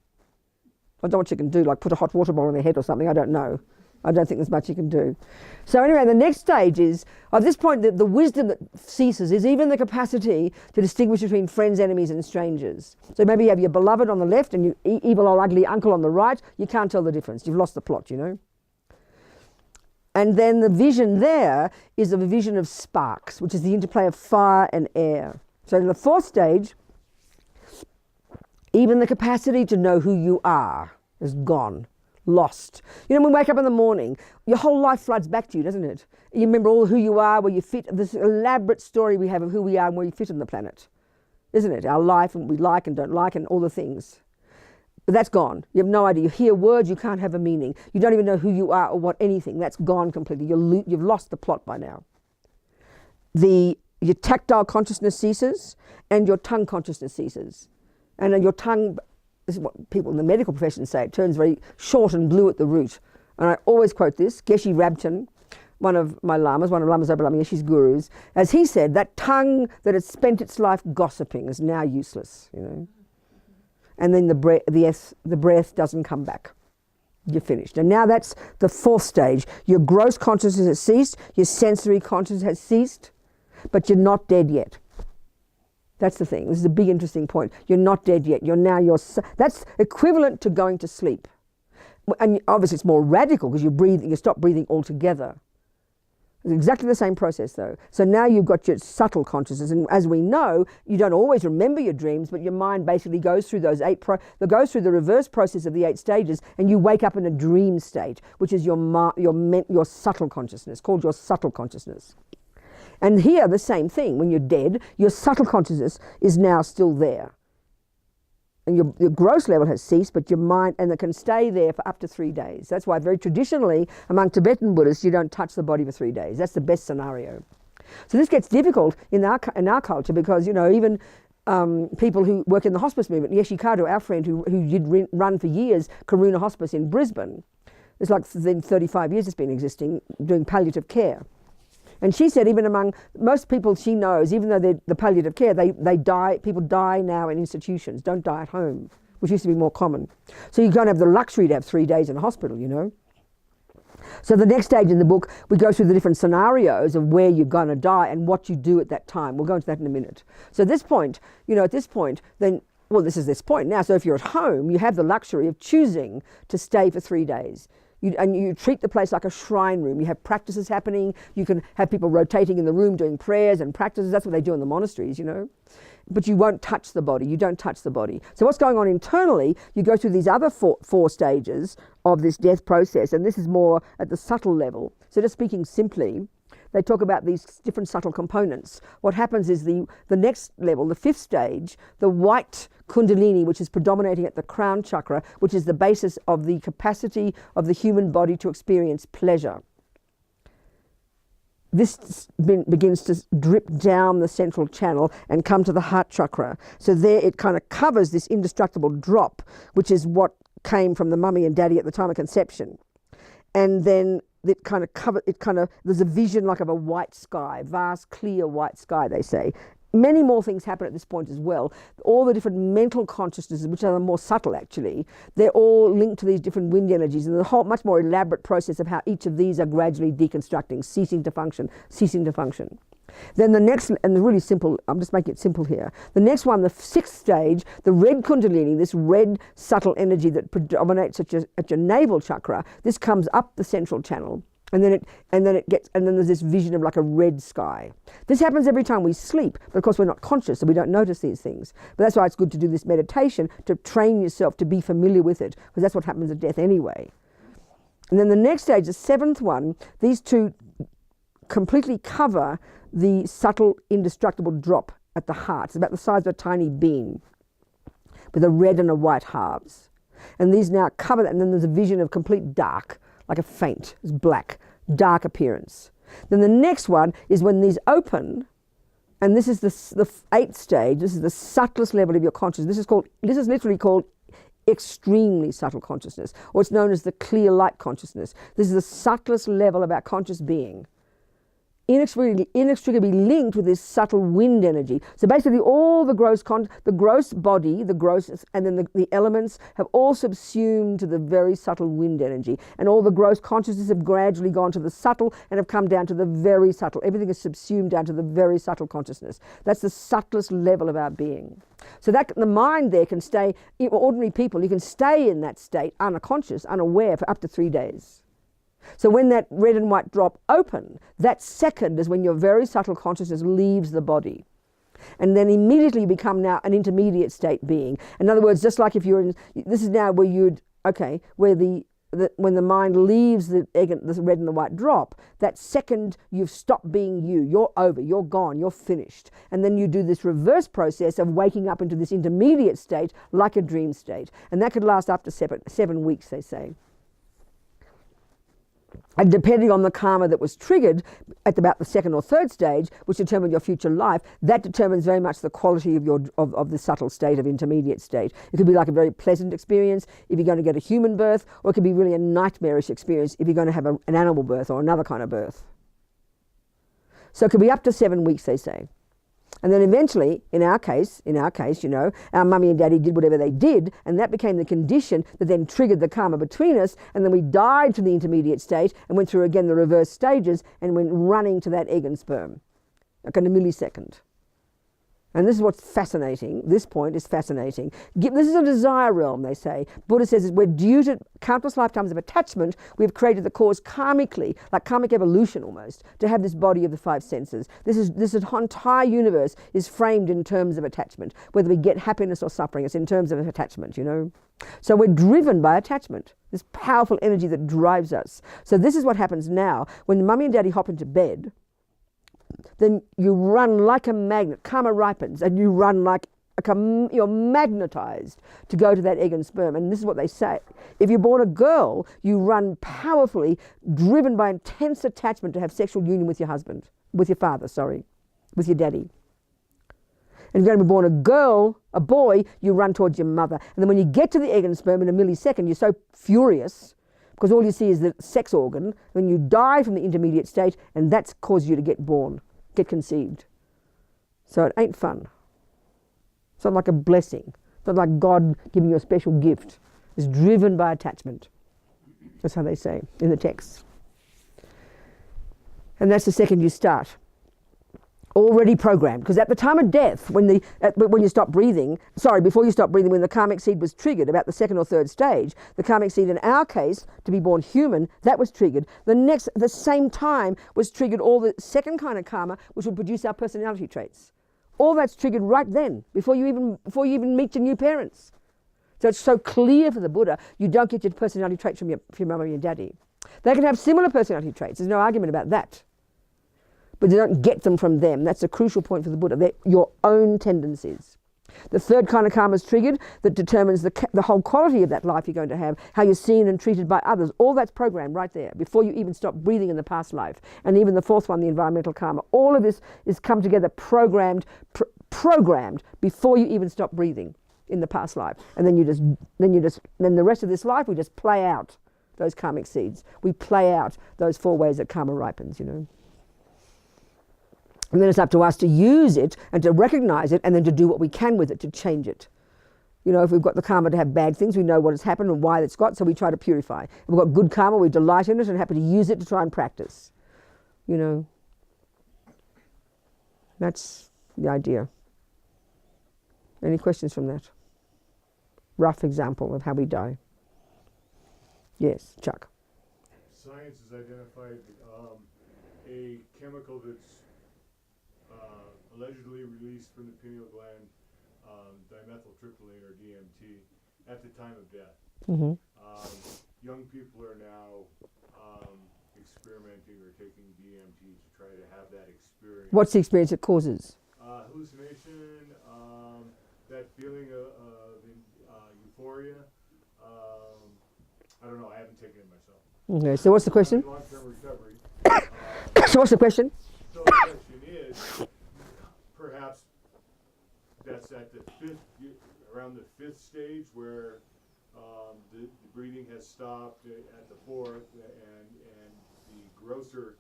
[SPEAKER 1] I don't know what you can do, like put a hot water bottle on their head or something. I don't know. I don't think there's much you can do. So anyway, the next stage is, at this point, the wisdom that ceases is even the capacity to distinguish between friends, enemies, and strangers. So maybe you have your beloved on the left and your evil old ugly uncle on the right. You can't tell the difference. You've lost the plot, you know. And then the vision there is a vision of sparks, which is the interplay of fire and air. So in the fourth stage, even the capacity to know who you are is gone. Lost. You know, when we wake up in the morning, your whole life floods back to you, doesn't it? You remember all who you are, where you fit, this elaborate story we have of who we are and where you fit on the planet, isn't it? Our life and what we like and don't like and all the things. But that's gone. You have no idea. You hear words, you can't have a meaning. You don't even know who you are or what anything. That's gone completely. You've lost the plot by now. Your tactile consciousness ceases and your tongue consciousness ceases. And your tongue, this is what people in the medical profession say, it turns very short and blue at the root. And I always quote this, Geshe Rabchen, one of my lamas, one of Lama Zopa Lama Yeshe's gurus, as he said, that tongue that had spent its life gossiping is now useless, you know. And then the breath doesn't come back. You're finished. And now that's the fourth stage. Your gross consciousness has ceased, your sensory consciousness has ceased, but you're not dead yet. That's the thing. This is a big interesting point. You're not dead yet. That's equivalent to going to sleep. And obviously it's more radical because you stop breathing altogether. It's exactly the same process though. So now you've got your subtle consciousness, and as we know, you don't always remember your dreams, but your mind basically goes through those goes through the reverse process of the 8 stages, and you wake up in a dream state, which is your subtle consciousness, called your subtle consciousness. And here the same thing. When you're dead, your subtle consciousness is now still there. And your gross level has ceased, but your mind, and it can stay there for up to 3 days. That's why very traditionally among Tibetan Buddhists, you don't touch the body for 3 days. That's the best scenario. So this gets difficult in our culture because, even people who work in the hospice movement, Yeshe Kado, our friend who did run for years Karuna Hospice in Brisbane, it's like 35 years it's been existing, doing palliative care. And she said even among most people she knows, even though they're the palliative care, they die, people die now in institutions, don't die at home, which used to be more common. So you can't have the luxury to have 3 days in a hospital, So the next stage in the book, we go through the different scenarios of where you're going to die and what you do at that time. We'll go into that in a minute. So at this point, then, well, this is this point now. So if you're at home, you have the luxury of choosing to stay for 3 days. And you treat the place like a shrine room. You have practices happening. You can have people rotating in the room doing prayers and practices. That's what they do in the monasteries, But you won't touch the body. You don't touch the body. So what's going on internally, you go through these other four stages of this death process, and this is more at the subtle level. So just speaking simply, they talk about these different subtle components. What happens is the next level, the 5th stage, the white kundalini, which is predominating at the crown chakra, which is the basis of the capacity of the human body to experience pleasure. This begins to drip down the central channel and come to the heart chakra. So there it kind of covers this indestructible drop, which is what came from the mummy and daddy at the time of conception. And then there's a vision like of a white sky, vast, clear white sky, they say. Many more things happen at this point as well. All the different mental consciousnesses, which are more subtle actually, they're all linked to these different wind energies, and the whole much more elaborate process of how each of these are gradually deconstructing, ceasing to function. Then the next, and the really simple, I'm just making it simple here. The next one, the 6th stage, the red kundalini, this red subtle energy that predominates at your navel chakra, this comes up the central channel. And then there's this vision of like a red sky. This happens every time we sleep, but of course we're not conscious, so we don't notice these things. But that's why it's good to do this meditation, to train yourself to be familiar with it, because that's what happens at death anyway. And then the next stage, the 7th one, these two completely cover the subtle indestructible drop at the heart. It's about the size of a tiny bean with a red and a white halves. And these now cover that, and then there's a vision of complete dark, like a faint, it's black, dark appearance. Then the next one is when these open, and this is the 8th stage, this is the subtlest level of your consciousness. This is literally called extremely subtle consciousness, or it's known as the clear light consciousness. This is the subtlest level of our conscious being. Inextricably linked with this subtle wind energy. So basically all the gross body, and then the elements have all subsumed to the very subtle wind energy. And all the gross consciousness have gradually gone to the subtle and have come down to the very subtle. Everything is subsumed down to the very subtle consciousness. That's the subtlest level of our being. So that the mind there can stay, ordinary people, you can stay in that state unconscious, unaware for up to 3 days. So when that red and white drop open, that second is when your very subtle consciousness leaves the body. And then immediately you become now an intermediate state being. In other words, just like if you're in, this is now where when the mind leaves the red and the white drop, that second you've stopped being you, you're over, you're gone, you're finished. And then you do this reverse process of waking up into this intermediate state like a dream state. And that could last up to 7 weeks, they say. And depending on the karma that was triggered at about the 2nd or 3rd stage, which determined your future life, that determines very much the quality of the subtle state, of intermediate state. It could be like a very pleasant experience if you're going to get a human birth, or it could be really a nightmarish experience if you're going to have an animal birth or another kind of birth. So it could be up to 7 weeks, they say. And then eventually, in our case, our mummy and daddy did whatever they did, and that became the condition that then triggered the karma between us, and then we died to the intermediate state and went through again the reverse stages and went running to that egg and sperm, like in a millisecond. And this is what's fascinating. This point is fascinating. This is a desire realm, they say. Buddha says we're due to countless lifetimes of attachment. We've created the cause karmically, like karmic evolution almost, to have this body of the five senses. This entire universe is framed in terms of attachment. Whether we get happiness or suffering, it's in terms of attachment, you know. So we're driven by attachment, this powerful energy that drives us. So this is what happens now. When mummy and daddy hop into bed, then you run like a magnet. Karma ripens, and you run like you're magnetized to go to that egg and sperm. And this is what they say. If you're born a girl, you run powerfully, driven by intense attachment to have sexual union with your husband, with your father, with your daddy. And if you're going to be born a girl, a boy, you run towards your mother. And then when you get to the egg and sperm in a millisecond, you're so furious because all you see is the sex organ. Then you die from the intermediate state, and that's caused you to get born, get conceived. So it ain't fun. It's not like a blessing. It's not like God giving you a special gift. It's driven by attachment. That's how they say in the text. And that's the second you start. Already programmed, because at the time of death, when you stop breathing, before you stop breathing, when the karmic seed was triggered, about the second or third stage, the karmic seed in our case, to be born human, that was triggered. The same time was triggered all the second kind of karma, which will produce our personality traits. All that's triggered right then, before you even meet your new parents. So it's so clear for the Buddha, you don't get your personality traits from your mum or your daddy. They can have similar personality traits. There's no argument about that. But you don't get them from them. That's a crucial point for the Buddha. They're your own tendencies. The third kind of karma is triggered that determines the whole quality of that life you're going to have, how you're seen and treated by others. All that's programmed right there before you even stop breathing in the past life. And even the fourth one, the environmental karma. All of this is come together programmed before you even stop breathing in the past life. And then the rest of this life we just play out those karmic seeds. We play out those 4 ways that karma ripens, you know. And then it's up to us to use it and to recognize it and then to do what we can with it to change it. You know, if we've got the karma to have bad things, we know what has happened and why it's got, so we try to purify. If we've got good karma, we delight in it and happy to use it to try and practice. You know, that's the idea. Any questions from that? Rough example of how we die. Yes, Chuck.
[SPEAKER 5] Science has identified a chemical that's allegedly released from the pineal gland, dimethyltryptamine or DMT, at the time of death.
[SPEAKER 1] Mm-hmm.
[SPEAKER 5] Young people are now experimenting or taking DMT to try to have that experience.
[SPEAKER 1] What's the experience it causes?
[SPEAKER 5] Hallucination, that feeling of euphoria. I don't know, I haven't taken it myself.
[SPEAKER 1] Okay, so what's the question?
[SPEAKER 5] Long-term recovery.
[SPEAKER 1] So what's the question?
[SPEAKER 5] So the question is, perhaps that's at around the fifth stage where the breathing has stopped at the fourth, and the grosser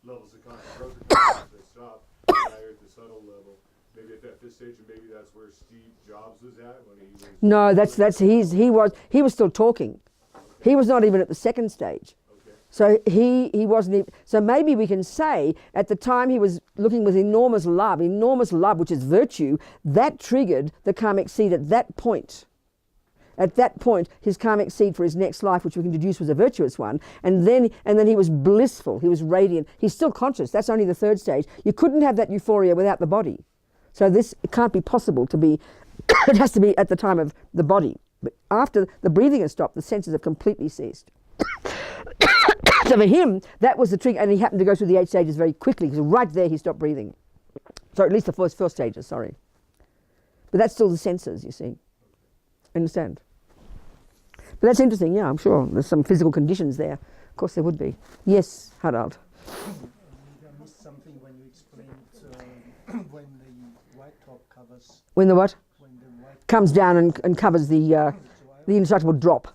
[SPEAKER 5] levels of consciousness have stopped. Now you're at the subtle level. Maybe at that fifth stage, and maybe that's where Steve Jobs was at when he was. No, he was still talking. He was not even at the second stage. So he wasn't even, so maybe we can say at the time he was looking with enormous love, which is virtue, that triggered the karmic seed at that point. At that point, his karmic seed for his next life, which we can deduce was a virtuous one, and then he was blissful, he was radiant. He's still conscious, that's only the third stage. You couldn't have that euphoria without the body. So it can't be possible to be, it has to be at the time of the body. But after the breathing has stopped, the senses have completely ceased. So for him, that was the trigger, and he happened to go through the 8 stages very quickly, because right there he stopped breathing. So at least the first stages, sorry. But that's still the senses, you see. Understand? But that's interesting, yeah, I'm sure. There's some physical conditions there. Of course there would be. Yes, Harald.
[SPEAKER 6] I missed something when you explained when the white top covers.
[SPEAKER 1] When the what?
[SPEAKER 6] When the white
[SPEAKER 1] comes down and covers the indestructible drop.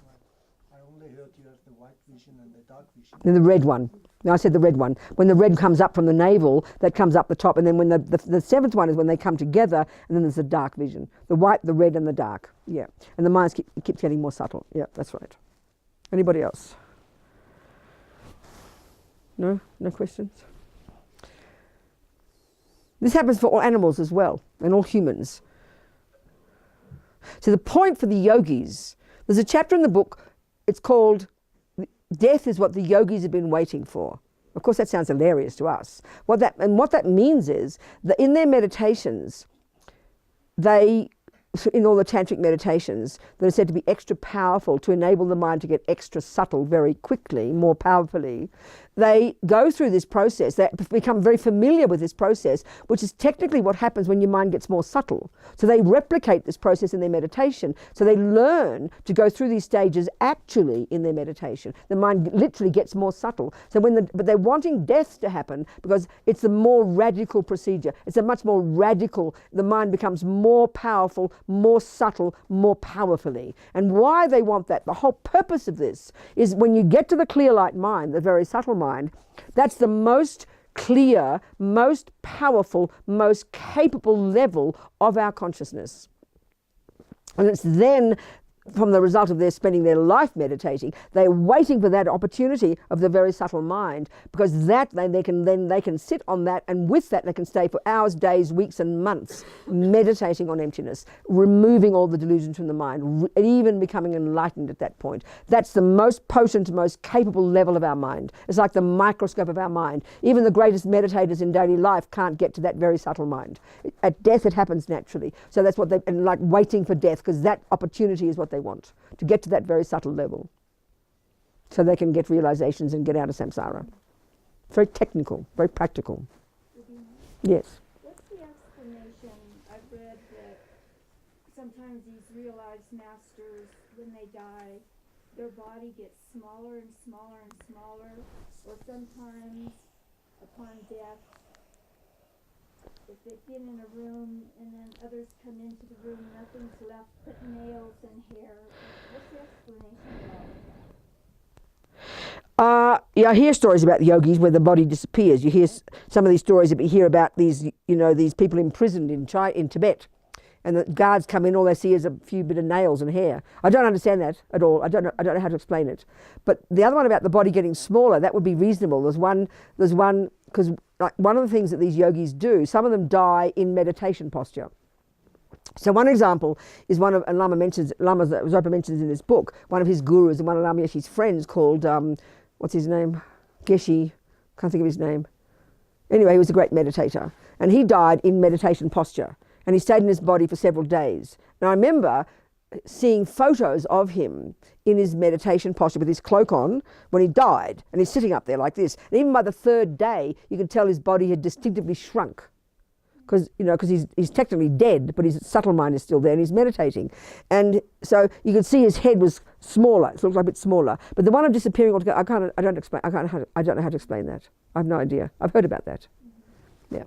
[SPEAKER 6] I only heard you have the white vision and the dark vision.
[SPEAKER 1] Then the red one. No, I said the red one. When the red comes up from the navel, that comes up the top, and then when the seventh one is when they come together, and then there's the dark vision. The white, the red, and the dark. Yeah. And the mind keeps getting more subtle. Yeah, that's right. Anybody else? No? No questions? This happens for all animals as well, and all humans. So the point for the yogis, there's a chapter in the book, it's called Death is What the Yogis Have Been Waiting For. Of course, that sounds hilarious to us. What that means is that in their meditations, in all the tantric meditations that are said to be extra powerful to enable the mind to get extra subtle very quickly, more powerfully, they go through this process. They become very familiar with this process, which is technically what happens when your mind gets more subtle. So they replicate this process in their meditation. So they learn to go through these stages actually in their meditation. The mind literally gets more subtle. So but they're wanting death to happen because it's a more radical procedure. It's a much more radical, the mind becomes more powerful, more subtle, more powerfully. And why they want that, the whole purpose of this is when you get to the clear light mind, the very subtle mind, that's the most clear, most powerful, most capable level of our consciousness. And it's then, from the result of their spending their life meditating, they're waiting for that opportunity of the very subtle mind, because that they can sit on that, and with that they can stay for hours, days, weeks and months meditating on emptiness, removing all the delusions from the mind, and even becoming enlightened at that point. That's the most potent, most capable level of our mind. It's like the microscope of our mind. Even the greatest meditators in daily life can't get to that very subtle mind. At death it happens naturally. So that's what and like waiting for death, because that opportunity is what they want, to get to that very subtle level so they can get realizations and get out of samsara. It's very technical, very practical. Yes.
[SPEAKER 3] What's the explanation? I've read that sometimes these realized masters, when they die, their body gets smaller and smaller and smaller, or sometimes upon death, if they've been in a room and then others come into the room, nothing's left but nails and hair. What's the explanation about?
[SPEAKER 1] Yeah, I hear stories about the yogis where the body disappears. You hear some of these stories that you hear about these, these people imprisoned in Tibet, and the guards come in, all they see is a few bit of nails and hair. I don't understand that at all. I don't know how to explain it. But the other one about the body getting smaller, that would be reasonable. There's one because like one of the things that these yogis do, some of them die in meditation posture. So one example is one of, and Lama Zopa mentions in this book, one of his gurus and one of Lama Yeshe's friends called, what's his name? Geshe, can't think of his name. Anyway, he was a great meditator. And he died in meditation posture. And he stayed in his body for several days. Now I remember seeing photos of him in his meditation posture with his cloak on when he died. And he's sitting up there like this. And even by the third day, you could tell his body had distinctively shrunk. Because he's technically dead, but his subtle mind is still there and he's meditating. And so you could see his head was smaller. It looked like a bit smaller. But the one of disappearing altogether, I don't know how to explain that. I have no idea. I've heard about that. Yeah.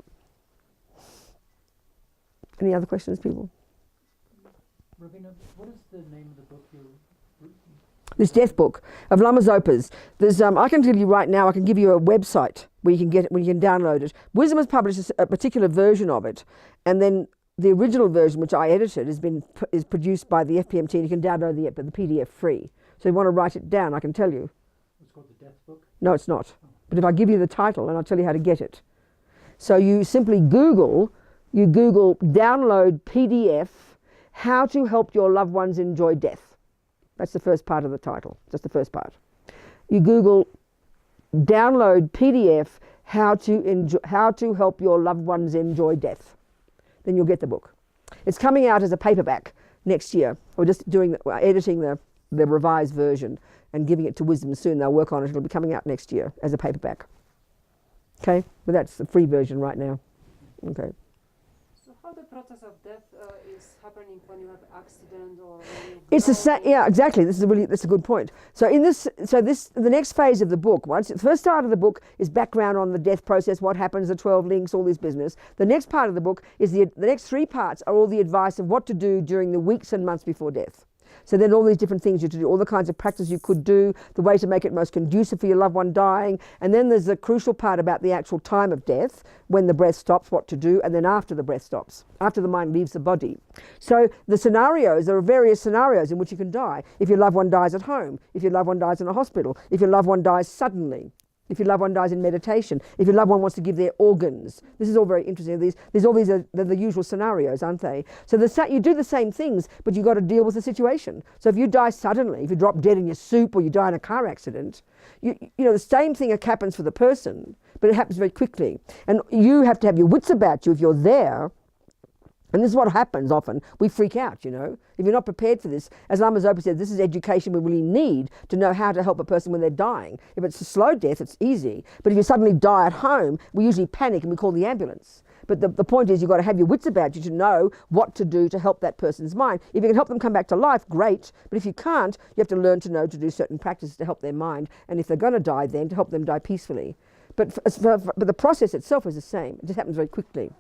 [SPEAKER 1] Any other questions, people?
[SPEAKER 6] Robina, what is the name of the book you?
[SPEAKER 1] This death book of Lama Zopa's. There's I can tell you right now, I can give you a website where you can get it, where you can download it. Wisdom has published a particular version of it, and then the original version, which I edited, is produced by the FPMT, and you can download the PDF free. So if you want to write it down, I can tell you.
[SPEAKER 6] It's called the Death Book?
[SPEAKER 1] No, it's not. But if I give you the title, and I'll tell you how to get it. So you simply Google download PDF, how to help your loved ones enjoy death. That's the first part of the title, just the first part. You Google download PDF, how to help your loved ones enjoy death. Then you'll get the book. It's coming out as a paperback next year. We're just editing the revised version and giving it to Wisdom soon. They'll work on it. It'll be coming out next year as a paperback. Okay, but that's the free version right now. Okay.
[SPEAKER 2] So how the process of death is happening when you have accident or when you
[SPEAKER 1] It's the same. Yeah, exactly. That's a good point. So the next phase of the book, the first part of the book is background on the death process, what happens, the 12 links, all this business. The next part of the book is the next 3 parts are all the advice of what to do during the weeks and months before death. So then all these different things you have to do, all the kinds of practice you could do, the way to make it most conducive for your loved one dying. And then there's the crucial part about the actual time of death, when the breath stops, what to do, and then after the breath stops, after the mind leaves the body. So the scenarios, there are various scenarios in which you can die. If your loved one dies at home, if your loved one dies in a hospital, if your loved one dies suddenly. If your loved one dies in meditation, if your loved one wants to give their organs, this is all very interesting. These are the usual scenarios, aren't they? So you do the same things, but you've got to deal with the situation. So if you die suddenly, if you drop dead in your soup or you die in a car accident, you know, the same thing happens for the person, but it happens very quickly. And you have to have your wits about you if you're there. And this is what happens often. We freak out, you know. If you're not prepared for this, as Lama Zopa said, this is education we really need to know how to help a person when they're dying. If it's a slow death, it's easy. But if you suddenly die at home, we usually panic and we call the ambulance. But the point is, you've got to have your wits about you to know what to do to help that person's mind. If you can help them come back to life, great. But if you can't, you have to learn to know to do certain practices to help their mind. And if they're going to die, then to help them die peacefully. But the process itself is the same. It just happens very quickly.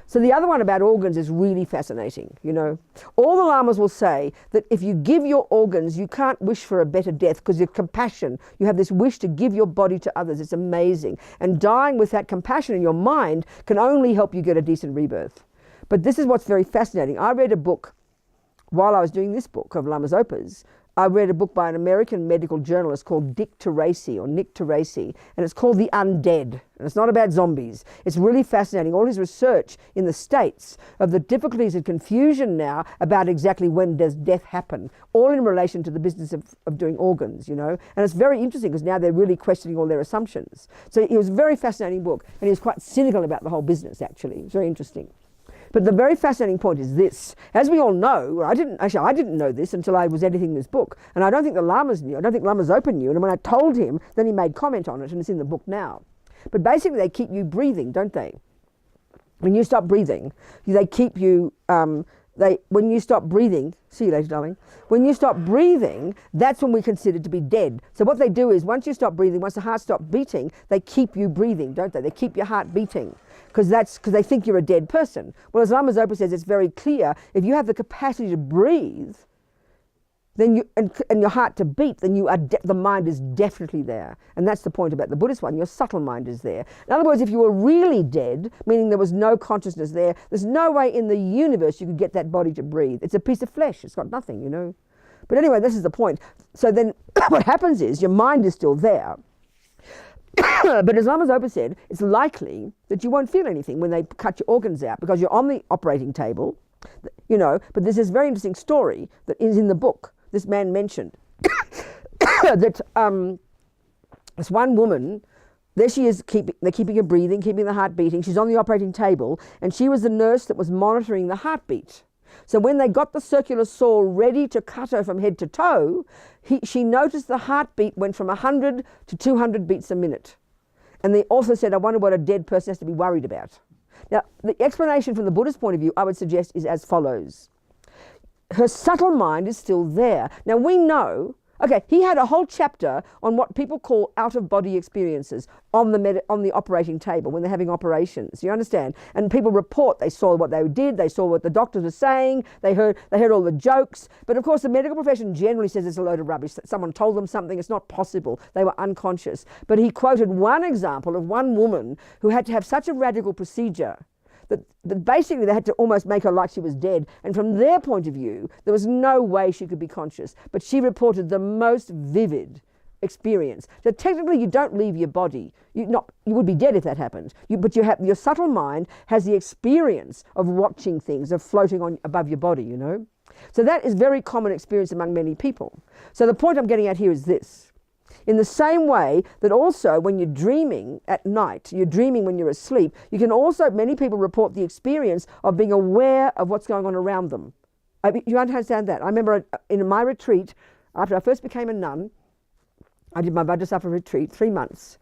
[SPEAKER 1] So the other one about organs is really fascinating, you know. All the lamas will say that if you give your organs, you can't wish for a better death because you're compassion. You have this wish to give your body to others. It's amazing. And dying with that compassion in your mind can only help you get a decent rebirth. But this is what's very fascinating. I read a book while I was doing this book of Lama Zopa's. I read a book by an American medical journalist called Nick Teresi, and it's called The Undead. And it's not about zombies. It's really fascinating. All his research in the States of the difficulties and confusion now about exactly when does death happen, all in relation to the business of doing organs, you know. And it's very interesting because now they're really questioning all their assumptions. So it was a very fascinating book, and he was quite cynical about the whole business, actually. It's very interesting. But the very fascinating point is this. As we all know, I didn't know this until I was editing this book. And I don't think the lamas knew. I don't think Lama Zopa knew. And when I told him, then he made comment on it, and it's in the book now. But basically, they keep you breathing, don't they? When you stop breathing, they keep you... when you stop breathing, see you later, darling. When you stop breathing, that's when we're considered to be dead. So what they do is, once you stop breathing, once the heart stops beating, they keep you breathing, don't they? They keep your heart beating because they think you're a dead person. Well, as Lama Zopa says, it's very clear. If you have the capacity to breathe, then and your heart to beat, then the mind is definitely there. And that's the point about the Buddhist one. Your subtle mind is there. In other words, if you were really dead, meaning there was no consciousness there, there's no way in the universe you could get that body to breathe. It's a piece of flesh. It's got nothing, you know. But anyway, this is the point. So then what happens is your mind is still there. But as Lama Zopa said, it's likely that you won't feel anything when they cut your organs out because you're on the operating table, you know. But there's this very interesting story that is in the book. This man mentioned that this one woman, there she is, they're keeping her breathing, keeping the heart beating. She's on the operating table, and she was the nurse that was monitoring the heartbeat. So when they got the circular saw ready to cut her from head to toe, she noticed the heartbeat went from 100 to 200 beats a minute. And they also said, I wonder what a dead person has to be worried about. Now, the explanation from the Buddhist point of view, I would suggest, is as follows. Her subtle mind is still there. Now we know, okay, he had a whole chapter on what people call out-of-body experiences on the operating table when they're having operations. You understand? And people report they saw what they did, they saw what the doctors were saying, they heard all the jokes. But of course, the medical profession generally says it's a load of rubbish. That someone told them something. It's not possible. They were unconscious. But he quoted one example of one woman who had to have such a radical procedure that basically they had to almost make her like she was dead. And from their point of view, there was no way she could be conscious. But she reported the most vivid experience. So technically you don't leave your body. You would be dead if that happened. But your subtle mind has the experience of watching things, of floating above your body, you know. So that is very common experience among many people. So the point I'm getting at here is this. In the same way that also when you're dreaming at night, you're dreaming when you're asleep, you can also, many people report the experience of being aware of what's going on around them. You understand that? I remember in my retreat, after I first became a nun, I did my Vajrasattva retreat, 3 months.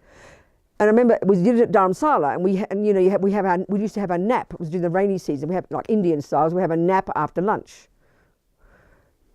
[SPEAKER 1] And I remember we did it at Dharamsala, and we used to have a nap. It was during the rainy season. We have, like Indian styles, we have a nap after lunch.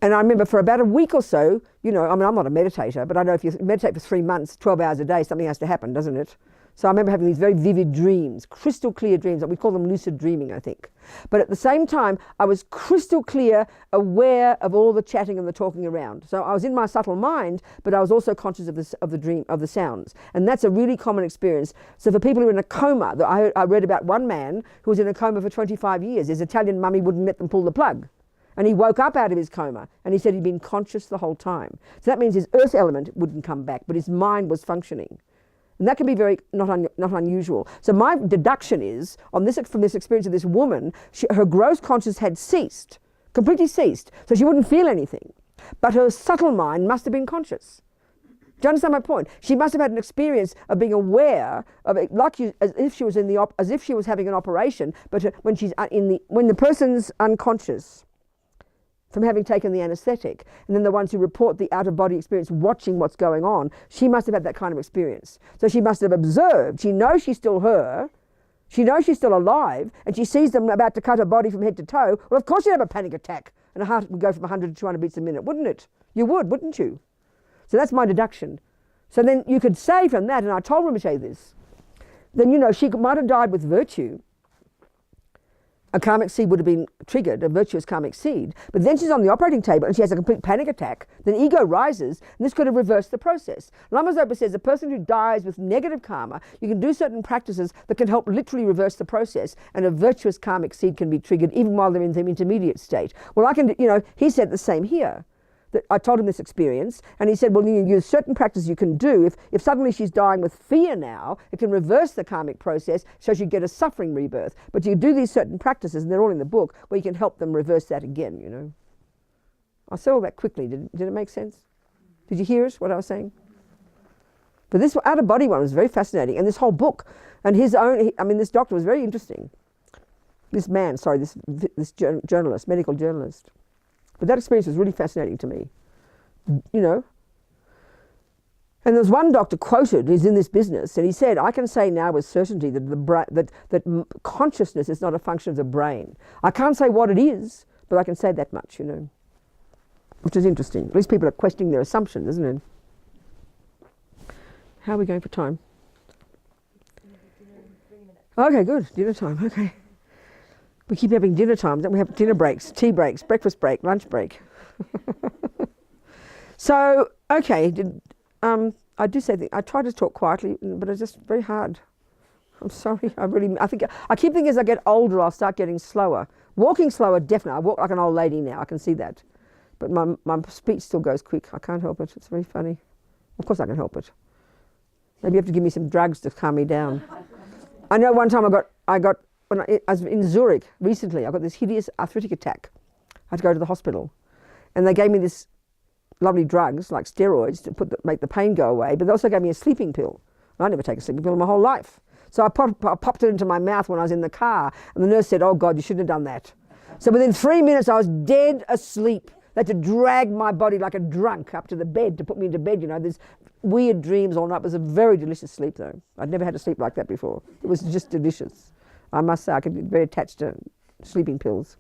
[SPEAKER 1] And I remember for about a week or so, you know, I mean, I'm not a meditator, but I know if you meditate for 3 months, 12 hours a day, something has to happen, doesn't it? So I remember having these very vivid dreams, crystal clear dreams. We call them lucid dreaming, I think. But at the same time, I was crystal clear, aware of all the chatting and the talking around. So I was in my subtle mind, but I was also conscious of the dream, of the sounds. And that's a really common experience. So for people who are in a coma, I read about one man who was in a coma for 25 years. His Italian mummy wouldn't let them pull the plug. And he woke up out of his coma, and he said he'd been conscious the whole time. So that means his earth element wouldn't come back, but his mind was functioning. And that can be very not unusual. So my deduction is, from this experience of this woman, her gross consciousness had ceased, completely ceased, so she wouldn't feel anything. But her subtle mind must have been conscious. Do you understand my point? She must have had an experience of being aware of it, as if she was having an operation. But when the person's unconscious from having taken the anesthetic, and then the ones who report the out-of-body experience watching what's going on, she must have had that kind of experience. So she must have observed. She knows she's still her. She knows she's still alive, and she sees them about to cut her body from head to toe. Well, of course you'd have a panic attack, and her heart would go from 100 to 200 beats a minute, wouldn't it? You would, wouldn't you? So that's my deduction. So then you could say from that, and I told Rinpoche this, then she might have died with virtue. A karmic seed would have been triggered, a virtuous karmic seed. But then she's on the operating table and she has a complete panic attack. Then ego rises, and this could have reversed the process. Lama Zopa says a person who dies with negative karma, you can do certain practices that can help literally reverse the process, and a virtuous karmic seed can be triggered even while they're in the intermediate state. Well, he said the same here. That I told him this experience, and he said, well, there's certain practices you can do. If suddenly she's dying with fear now, it can reverse the karmic process, so she get a suffering rebirth. But you do these certain practices, and they're all in the book, where you can help them reverse that again, I said all that quickly. Did it make sense? Did you hear it, what I was saying? But this out-of-body one was very fascinating, and this whole book, and this doctor was very interesting. This journalist, medical journalist. But that experience was really fascinating to me, And there's one doctor quoted who's in this business, and he said, I can say now with certainty that consciousness is not a function of the brain. I can't say what it is, but I can say that much, which is interesting. At least people are questioning their assumptions, isn't it? How are we going for time? Okay, good. Dinner time. Okay. We keep having dinner times, then we have dinner breaks, tea breaks, breakfast break, lunch break. So, okay, I do say I try to talk quietly, but it's just very hard. I'm sorry. I keep thinking as I get older, I'll start getting slower. Walking slower, definitely. I walk like an old lady now. I can see that. But my speech still goes quick. I can't help it. It's very funny. Of course I can help it. Maybe you have to give me some drugs to calm me down. I know one time when I was in Zurich recently, I got this hideous arthritic attack. I had to go to the hospital. And they gave me this lovely drugs, like steroids, to make the pain go away, but they also gave me a sleeping pill. I never take a sleeping pill in my whole life. So I popped it into my mouth when I was in the car, and the nurse said, oh God, you shouldn't have done that. So within 3 minutes, I was dead asleep. They had to drag my body like a drunk up to the bed to put me into bed, There's weird dreams all night. It was a very delicious sleep, though. I'd never had a sleep like that before. It was just delicious. I must say, I could be very attached to sleeping pills.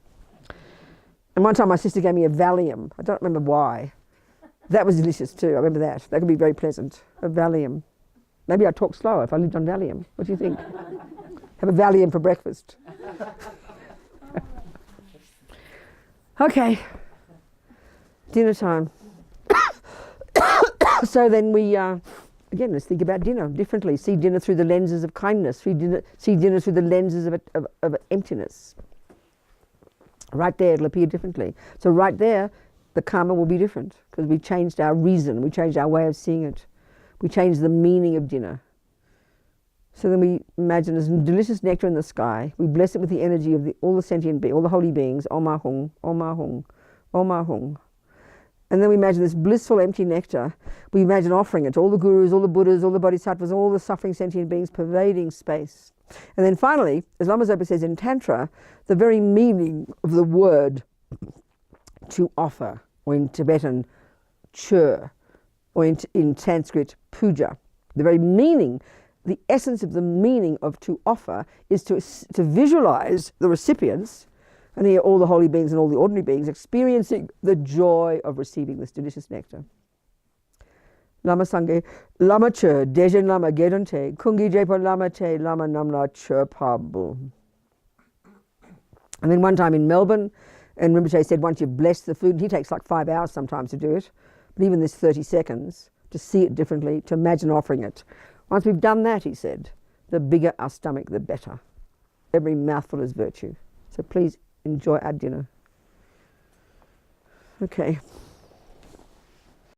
[SPEAKER 1] And one time my sister gave me a Valium. I don't remember why. That was delicious too. I remember that. That could be very pleasant. A Valium. Maybe I'd talk slower if I lived on Valium. What do you think? Have a Valium for breakfast. Okay. Dinner time. So then we... Again, let's think about dinner differently. See dinner through the lenses of kindness. See dinner through the lenses of emptiness. Right there, it'll appear differently. So right there, the karma will be different because we changed our reason. We changed our way of seeing it. We changed the meaning of dinner. So then we imagine there's delicious nectar in the sky. We bless it with the energy of all the sentient beings, all the holy beings. Om Ahung, Om Ahung, Om Ahung. And then we imagine this blissful empty nectar. We imagine offering it to all the gurus, all the Buddhas, all the bodhisattvas, all the suffering sentient beings pervading space. And then finally, as Lama Zopa says in Tantra, the very meaning of the word to offer, or in Tibetan, chur, or in Sanskrit, puja. The very meaning, the essence of the meaning of to offer is to visualize the recipients, and here all the holy beings and all the ordinary beings experiencing the joy of receiving this delicious nectar. Lama Sangye, Lama Chur, Dejen Lama Gedonte, Kungi Jepa Lama Te, Lama Namla Chur Pabu. And then one time in Melbourne, and Rinpoche said once you've blessed the food, he takes like 5 hours sometimes to do it, but even this 30 seconds, to see it differently, to imagine offering it. Once we've done that, he said, the bigger our stomach, the better. Every mouthful is virtue. So please enjoy our dinner. Okay.